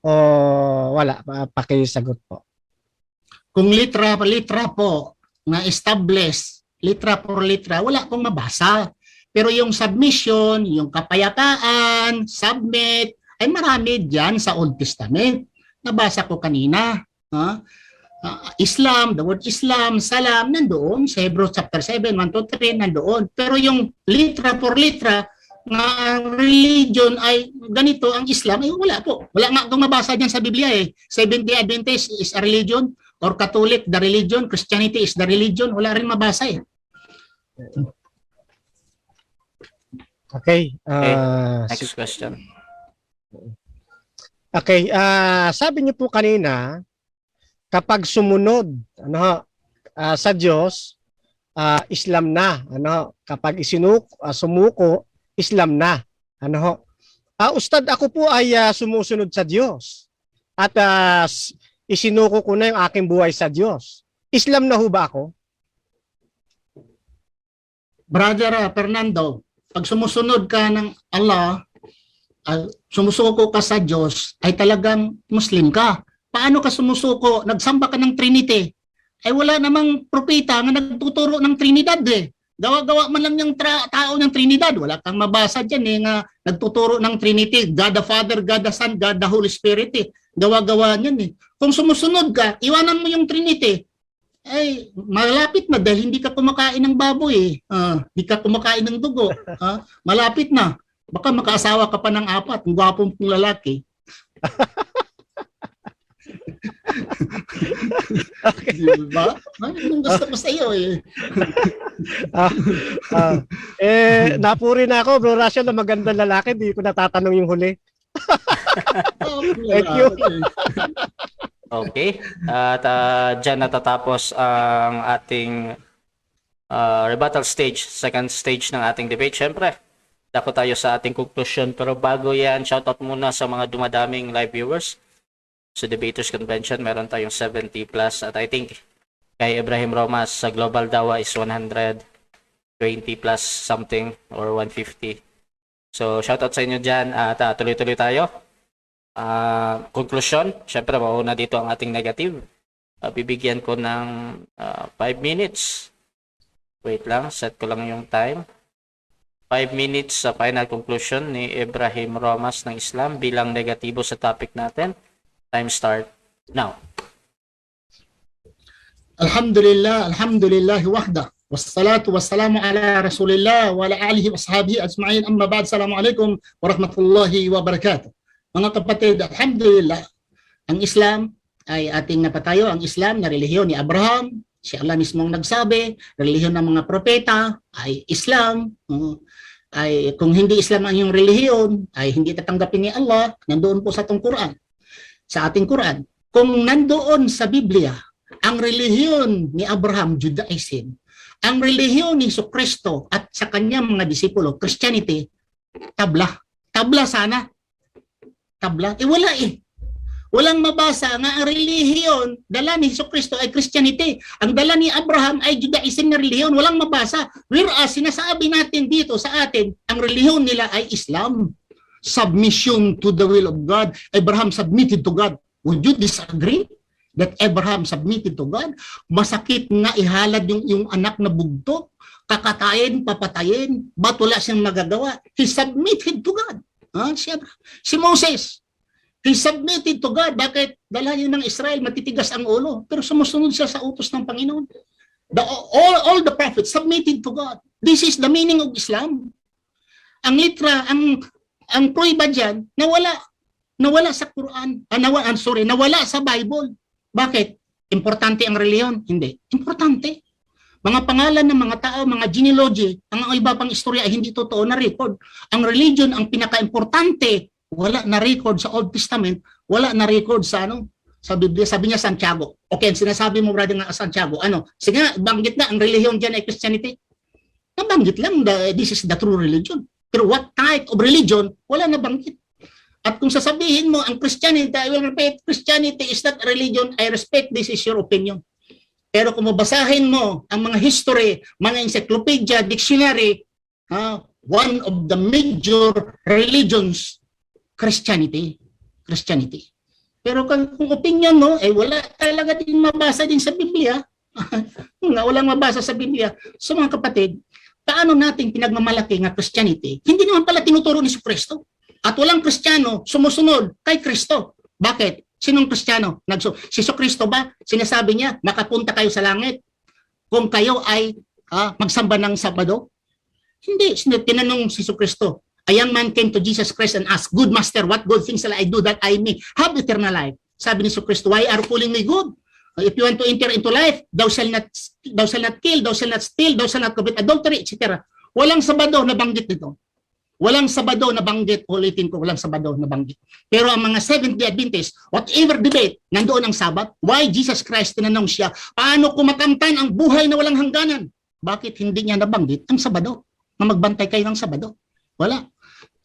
o wala? Pakisagot po. Kung litra po na establish, litra por litra, wala akong mabasa. Pero yung submission, yung kapayapaan, submit, ay marami dyan sa Old Testament. Nabasa ko kanina. Islam, the word Islam, salam, nandoon. Sa Hebrews chapter 7, 1-3, nandoon. Pero yung litra por litra, na religion ay ganito ang Islam, ay wala po. Wala nga akong mabasa dyan sa Biblia eh. Seventh-day Adventist is a religion, or Catholic, the religion, Christianity is the religion. Wala rin mabasa eh. Okay. Next question. Okay, sabi niyo po kanina, kapag sumunod sa Diyos, Islam na. Kapag sumuko, Islam na. Ustad, ako po ay sumusunod sa Diyos. At isinuko ko na yung aking buhay sa Diyos. Islam na ho ba ako? Brother Fernando, pag sumusunod ka ng Allah, sumusuko ka sa Diyos, ay talagang Muslim ka. Paano ka sumusuko? Nagsamba ka ng Trinity. Ay wala namang propeta na nagtuturo ng Trinidad eh. Gawa-gawa man lang yung tao ng Trinidad. Wala kang mabasa dyan eh, nga nagtuturo ng Trinity. God the Father, God the Son, God the Holy Spirit eh. Gawa-gawa niyan eh. Kung sumusunod ka, iwanan mo yung Trinity. Ay, malapit na dahil hindi ka kumakain ng baboy eh. Hindi ka kumakain ng dugo. Malapit na. Baka makaasawa ka pa ng 4, ng gwapong lalaki. Okay. Diba? Anong gusto ko sa iyo eh. Napuri na ako, Bro Rachel, na magandang lalaki. Di ko natatanong yung huli. Thank you. Okay. At dyan natatapos ang ating rebuttal stage, second stage ng ating debate. Siyempre, dako tayo sa ating conclusion. Pero bago yan, shoutout muna sa mga dumadaming live viewers. Sa Debaters Convention, meron tayong 70 plus. At I think kay Ibrahim Romas sa Global Dawa is 120 plus something or 150. So, shoutout sa inyo dyan. At tuloy-tuloy tayo. Conclusion, syempre mauna dito ang ating negative. Bibigyan ko ng 5 minutes. Wait lang, set ko lang yung time. 5 minutes sa final conclusion ni Ibrahim Romas ng Islam bilang negatibo sa topic natin. Time start now. Alhamdulillah wahda. Wassalatu wassalamu ala Rasulillah wa ala alihi wa sahbihi ajma'in. Amma ba'd. Assalamualaikum warahmatullahi wabarakatuh. Mga kapatid, alhamdulillah, ang Islam ay ating napatayo. Ang Islam na relihiyon ni Abraham, si Allah mismong nagsabi, relihiyon ng mga propeta ay Islam. Ay kung hindi Islam ang iyong relihiyon, ay hindi tatanggapin ni Allah. Nandoon po sa atong Quran. Sa ating Quran, kung nandoon sa Biblia, ang relihiyon ni Abraham, Judaism, ang relihiyon ni Jesucristo at sa kanyang mga disipulo, Christianity, tabla. Tabla sana. Tabla. Wala eh. Walang mabasa nga ang relihiyon, dala ni Jesucristo ay Christianity. Ang dala ni Abraham ay Judaism na relihiyon. Walang mabasa. Whereas, sinasabi natin dito sa atin, ang relihiyon nila ay Islam. Submission to the will of God. Abraham submitted to God. Would you disagree? that Abraham submitted to God. Masakit nga ihalad yung anak na bugto, kakatayin, papatayin, ba't wala siyang magagawa? He submitted to God. Si Moses, he submitted to God. Bakit? Dalayan ng Israel, matitigas ang ulo. Pero sumusunod siya sa utos ng Panginoon. All the prophets submitted to God. This is the meaning of Islam. Ang litra, ang pruiba dyan, nawala sa Quran, nawala sa Bible. Bakit? Importante ang reliyon? Hindi. Importante. Mga pangalan ng mga tao, mga genealogy, ang iba pang istorya ay hindi totoo na record. Ang religion, ang pinaka-importante, wala na record sa Old Testament, wala na record sa sa Biblia. Sabi niya Santiago. Okay, sinasabi mo brother nga Santiago. Sige nga, banggit na ang relihiyon dyan ay Christianity. Nabanggit lang, this is the true religion. Pero what type of religion, wala na banggit. At kung sasabihin mo, ang Christianity, I will repeat, Christianity is not a religion, I respect, this is your opinion. Pero kung mabasahin mo ang mga history, mga encyclopedia, dictionary, one of the major religions, Christianity. Pero kung opinion mo, wala talaga din mabasa din sa Biblia. Walang mabasa sa Biblia. So mga kapatid, paano natin pinagmamalaki nga Christianity? Hindi naman pala tinuturo ni Kristo. At walang Kristiyano sumusunod kay Kristo. Bakit? Sinong Kristiyano? Si Kristo ba? Sinasabi niya, makapunta kayo sa langit kung kayo ay magsamba ng Sabado? Hindi. Tinanong si Kristo, a young man came to Jesus Christ and asked, "Good master, what good things shall I do that I may have eternal life?" Sabi ni Kristo, "Why are you calling me good? If you want to enter into life, thou shall not kill, thou shall not steal, thou shall not commit adultery, etc." Walang Sabado na banggit nito. Walang Sabado na banggit. Ulitin ko, walang Sabado na banggit. Pero ang mga Seventh-day Adventists, whatever debate, nandoon ang Sabat. Why Jesus Christ, tinanong siya, paano kumakamtan ang buhay na walang hangganan? Bakit hindi niya nabanggit ang Sabado? Na magbantay kayo ng Sabado? Wala.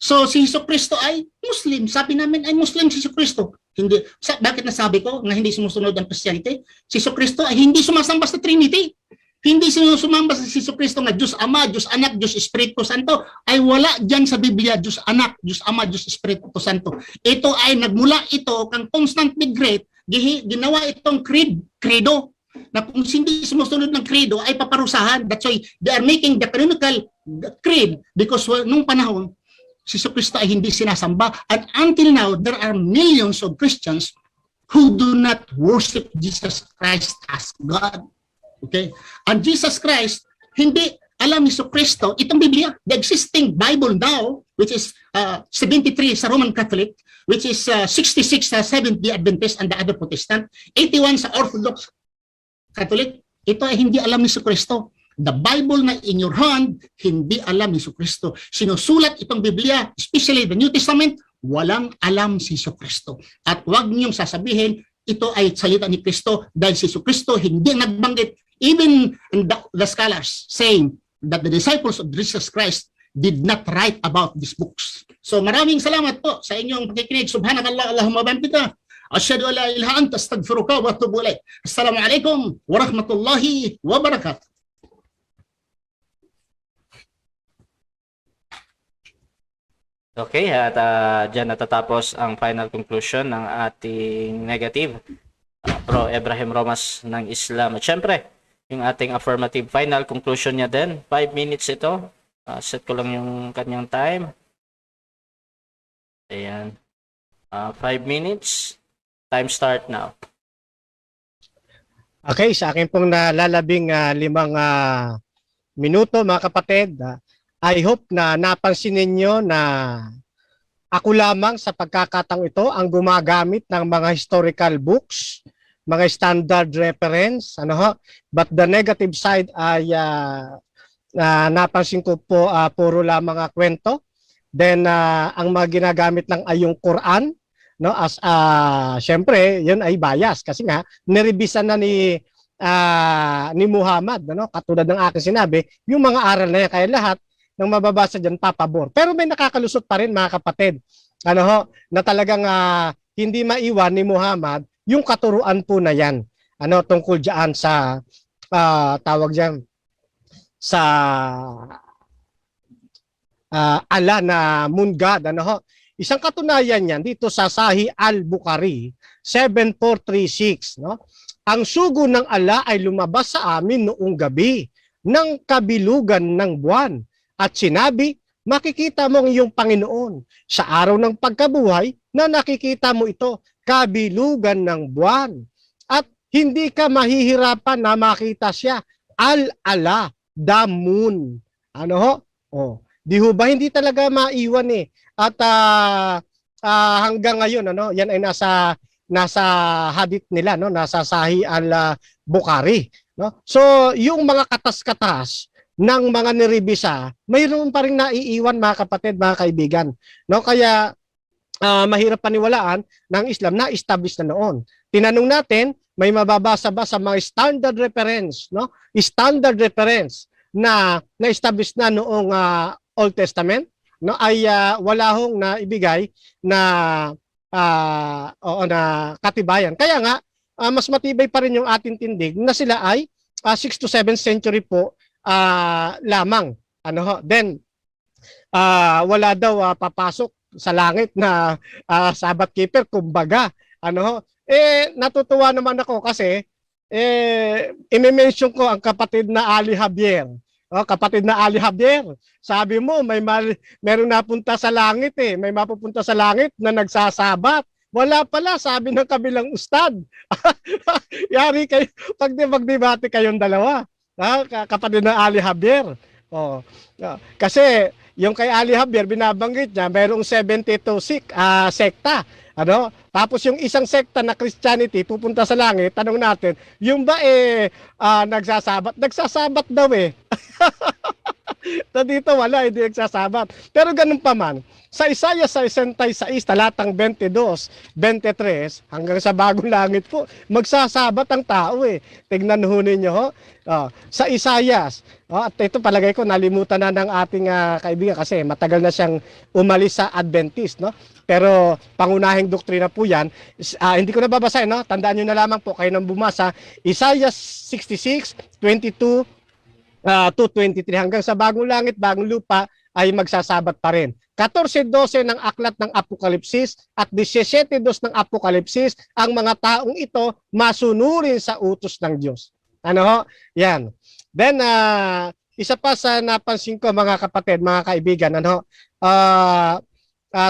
So si Kristo ay Muslim. Sabi namin ay Muslim si Kristo. Hindi. Bakit nasabi ko na hindi sumusunod ang Christianity? Si Kristo ay hindi sumasamba sa Trinity. Hindi sinusumamba sa Kristo nga Diyos Ama, Diyos Anak, Diyos Espiritu Santo, ay wala dyan sa Biblia, Diyos Anak, Diyos Ama, Diyos Espiritu Santo. Ito ay nagmula kang constantly great, ginawa itong credo, na kung hindi sumusunod ng credo ay paparusahan. That's why they are making the canonical creed because nung panahon, si Kristo ay hindi sinasamba. And until now, there are millions of Christians who do not worship Jesus Christ as God. Okay? And Jesus Christ, hindi alam ni Kristo, itong Biblia, the existing Bible now, which is 73 sa Roman Catholic, which is 66 sa Seventh-day Adventist and the other Protestant, 81 sa Orthodox Catholic, ito ay hindi alam ni Kristo. The Bible na in your hand, hindi alam ni Kristo. Sinusulat itong Biblia, especially the New Testament, walang alam si Kristo. At huwag niyong sasabihin, ito ay salita ni Kristo dahil si Kristo hindi nagbanggit. Even the scholars saying that the disciples of Jesus Christ did not write about these books. So maraming salamat po sa inyong pakikinig. Subhanakallah, Allahumma bampika. Asyhadu an la ilaha illa anta, astaghfiruka wa atubu ilaik. Assalamualaikum warahmatullahi wabarakatuh. Okay, at dyan natatapos ang final conclusion ng ating negative Bro Abraham Romas ng Islam. At syempre, yung ating affirmative final conclusion niya din, 5 minutes ito. Set ko lang yung kanyang time. Ayan. 5 minutes. Time start now. Okay, sa akin pong nalalabing 5 minuto mga kapatid. I hope na napansin ninyo na ako lamang sa pagkakataong ito ang gumagamit ng mga historical books, mga standard reference, but the negative side ay napansin ko po puro lamang kwento. Then ang mga ginagamit lang ay yung Quran, as syempre yun ay bias kasi nga nirebisan na ni Muhammad, katulad ng aking sinabi, yung mga aral na yan, kaya lahat ng mababasa dyan papabor. Pero may nakakalusot pa rin mga kapatid, na talagang hindi maiwan ni Muhammad yung katuruan po na yan, tungkol dyan sa tawag dyan sa Allah na moon god, Isang katunayan yan dito sa Sahih al-Bukhari, 7436, no? Ang sugo ng ala ay lumabas sa amin noong gabi ng kabilugan ng buwan at sinabi, makikita mo ang iyong Panginoon sa araw ng pagkabuhay na nakikita mo ito, kabilugan ng buwan. At hindi ka mahihirapan na makita siya, al-ala, the moon. Ano ho? Oh, di ho ba hindi talaga maiwan eh. At hanggang ngayon yan ay nasa hadith nila, no, nasa Sahih al-Bukhari, no. So yung mga katas-katas ng mga niribisa, mayroon pa ring naiiwan, mga kapatid, mga kaibigan, no. Kaya mahirap paniwalaan ng Islam na established na noon. Tinanong natin, may mababasa ba sa mga standard reference, no? Standard reference na na-establish na noong Old Testament, no, ay wala hong naibigay na na katibayan. Kaya nga mas matibay pa rin yung ating tindig na sila ay 6th to 7th century po lamang. Ano ho? Then wala daw papasok sa langit na Sabbath keeper, kumbaga. Ano ho? Natutuwa naman ako kasi i-mention ko ang kapatid na Ali Javier. Kapatid na Ali Javier, sabi mo meron napunta sa langit may mapupunta sa langit na nagsasabat. Wala pala, sabi ng kabilang ustad. Yari kayo, magdebate kayong dalawa. Kapatid na Ali Javier. Kasi yung kay Ali Javier, binabanggit niya, mayroong 72 sekta. Tapos yung isang sekta na Christianity pupunta sa langit, tanong natin, yung ba nagsasabat? Nagsasabat daw So dito wala, hindi nagsasabat. Pero ganun pa man, sa Isaiah 66, talatang 22, 23, hanggang sa bagong langit po, magsasabat ang tao Tignan ho ninyo sa Isaiah. At ito palagay ko nalimutan na ng ating kaibigan kasi matagal na siyang umalis sa Adventist, no? Pero pangunahing doktrina po yan. Hindi ko na babasahin, no? Tandaan nyo na lamang po, kayo nang bumasa, Isaiah 66, 22, to 23, hanggang sa bagong langit, bagong lupa ay magsasabat pa rin. 14:12 ng aklat ng Apokalipsis at 17:2 ng Apokalipsis, ang mga taong ito masunurin sa utos ng Diyos. Ano ho? Yan. Then, isa pa sa napansin ko, mga kapatid, mga kaibigan,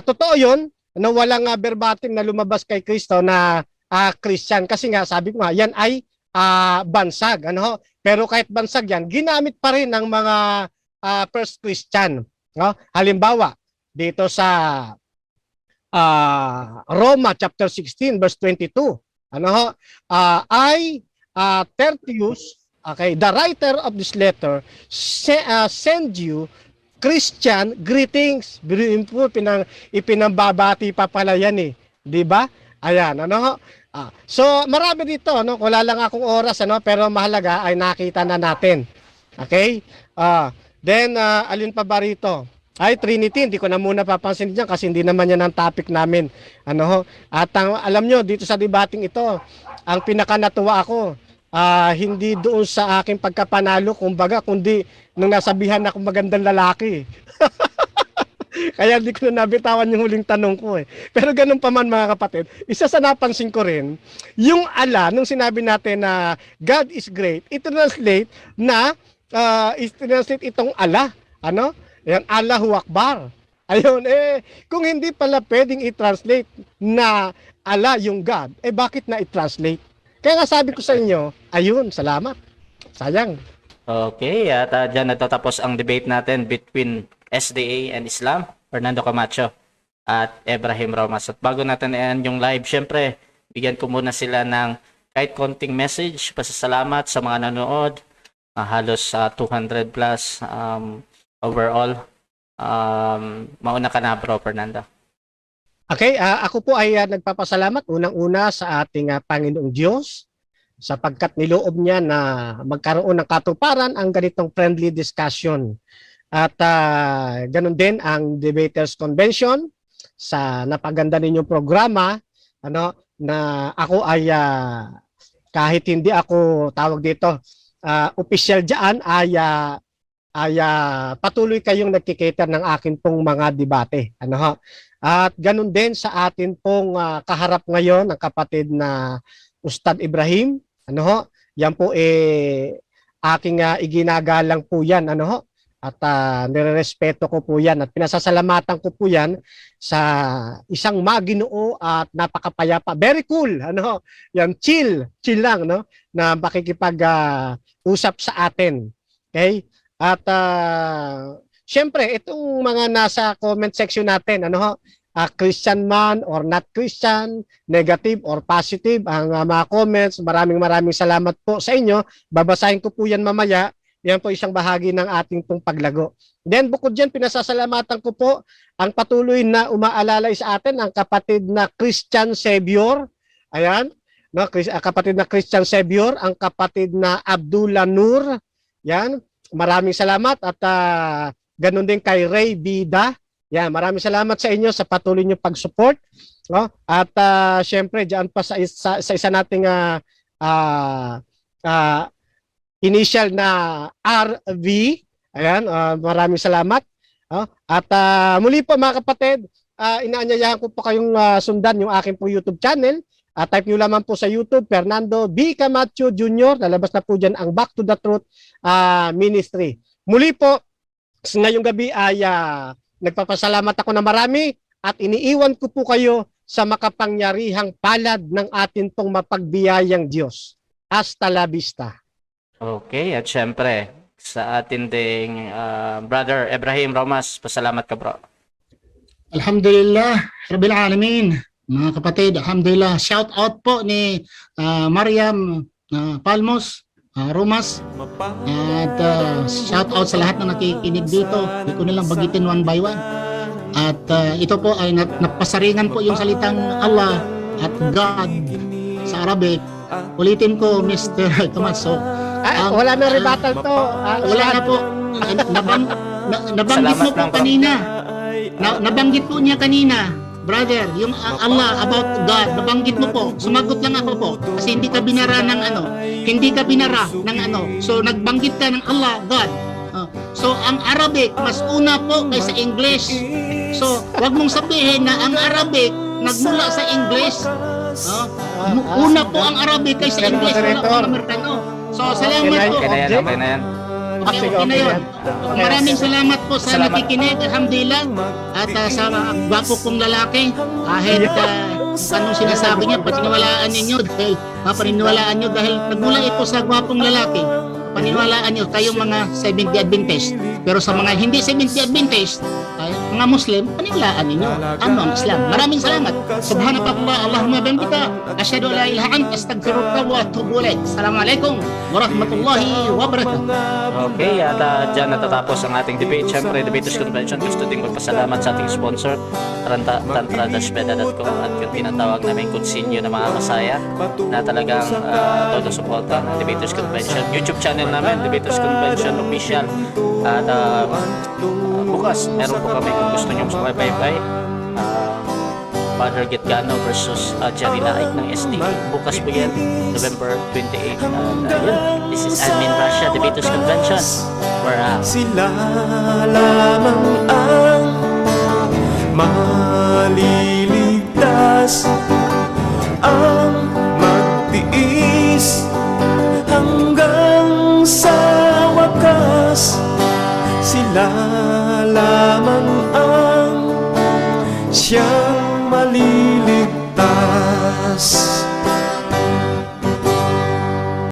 totoo yun, na walang verbatim na lumabas kay Kristo na Christian. Kasi nga, sabi ko nga, yan ay bansag. Pero kahit bansag yan, ginamit pa rin ng mga first Christian. Halimbawa, dito sa Roma chapter 16 verse 22, Tertius, the writer of this letter, send you Christian greetings. Biruin po, ipinambabati pa pala yan di ba? Ayan, so marami dito, wala lang akong oras, pero mahalaga ay nakita na natin. Okay? Then, alin pa ba rito? Ay, Trinity, hindi ko na muna papansin dyan kasi hindi naman yan ang topic namin. At alam nyo, dito sa debating ito, ang pinakanatuwa ako, hindi doon sa aking pagkapanalo, kumbaga, kundi nung nasabihan ako magandang lalaki. Kaya hindi ko na nabitawan yung huling tanong ko Pero ganun pa man, mga kapatid, isa sa napansin ko rin, yung ala, nung sinabi natin na God is great, i-translate itong ala. Yan, Allahu Akbar. Ayun, kung hindi pala pwedeng i-translate na ala yung God, bakit na i-translate? Kaya nga sabi ko sa inyo, ayun, salamat. Sayang. Okay, at dyan natatapos ang debate natin between SDA and Islam, Fernando Camacho at Ebrahim Romas. At bago natin i-end yung live, syempre, bigyan ko muna sila ng kahit konting message, pasasalamat sa mga nanood, halos 200 plus overall. Mauna ka na, bro, Fernando. Okay, ako po ay nagpapasalamat unang-una sa ating Panginoong Diyos sapagkat niloob niya na magkaroon ng katuparan ang ganitong friendly discussion. At ganun din ang Debaters Convention sa napaganda ninyong programa, na ako ay kahit hindi ako tawag dito official diyan ay ay patuloy kayong nagkikater ng akin pong mga debate. Ano ho? At ganun din sa atin pong kaharap ngayon, ang kapatid na Ustad Ibrahim. Ano ho? Yan po aking iginagalang po yan. Ano ho? At nirerespeto ko po yan at pinasasalamatan ko po yan sa isang maginoo at napakapayapa. Very cool. Ano? Yan, chill lang, no? Na makikipag-usap sa atin. Okay? At syempre, itong mga nasa comment section natin, ano ho? Christian man or not Christian, negative or positive, ang mga comments, maraming salamat po sa inyo. Babasahin ko po yan mamaya. Yan po isang bahagi ng ating pong paglago. Then bukod dyan, pinasasalamatan ko po ang patuloy na umaalalay sa atin, ang kapatid na Christian Savior. Ayan, no, kapatid na Christian Savior, ang kapatid na Abdullah Nur. Yan, maraming salamat at ganun din kay Ray Bida. Yan, maraming salamat sa inyo sa patuloy nyo pag-support. No? At syempre, dyan pa sa isa nating initial na RV. Ayan, maraming salamat. At muli po mga kapatid, inaanyayahan ko po kayong sundan yung aking po YouTube channel. Type nyo lamang po sa YouTube, Fernando B. Camacho Jr. Lalabas na po dyan ang Back to the Truth Ministry. Muli po, ngayong gabi ay nagpapasalamat ako na marami at iniiwan ko po kayo sa makapangyarihang palad ng atin pong mapagbiyayang Diyos. Hasta la vista. Okay, at syempre, sa atin ding Brother Ibrahim Romas, pasalamat ka bro. Alhamdulillah, Rabbil Alamin. Mga kapatid, alhamdulillah. Shout out po ni Mariam Palmos, Romas. At shout out sa lahat na nakikinig dito. Hindi ko nilang bagitin one by one. At ito po ay napasaringan po yung salitang Allah at God sa Arabic. Ulitin ko, Mr. Camacho. Wala na rebuttal to. Wala na po. Nabanggit mo po kanina. Nabanggit po niya kanina. Brother, yung Allah about God, nabanggit mo po. Sumagot lang ako po. Kasi hindi ka binara ng ano. Hindi ka binara ng ano. So nagbanggit ka ng Allah, God. So ang Arabic, mas una po kaysa English. So wag mong sabihin na ang Arabic nagmula sa English. Una po ang Arabic kaysa English. Wala po ang Amerikano. So salamat po. Okay na yan. Okay na yun. Maraming salamat po sa nakikinig. Alhamdulillah. At sa gwapo kong lalaki, kahit anong sinasabi niya, paniniwalaan ninyo dahil nagmula ito sa gwapong lalaki. Paniniwalaan nyo, tayong mga 70 Adventist. Pero sa mga hindi 70 Adventist, mga Muslim, paniwalaan ninyo. Ano ang Islam? Maraming salamat. Subhanakallah, Allahumma bihamdika, asyhadu an la ilaha illa anta, astaghfiruka wa atubu ilaik. Assalamualaikum warahmatullahi wabarakatuh. Okay, at dyan natatapos ang ating debate. Siyempre, Debaters Convention, gusto din magpasalamat sa ating sponsor, Tantra-Beda.com at yung tinatawag namin Kutsinyo na mga kasaya na talagang todo suporta ng Debaters Convention. YouTube channel namin, Debaters Convention Official. At bukas, meron po kami kung gusto nyo bye-bye. Father Gitgano versus Jerry Laik ng SDA. Bukas po yan, November 28. This is Admin Russia, Debaters Convention. We're out. Sila lamang ang maliligtas, ang magtiis hanggang sa wakas. Sila lamang ang siyang maliligtas.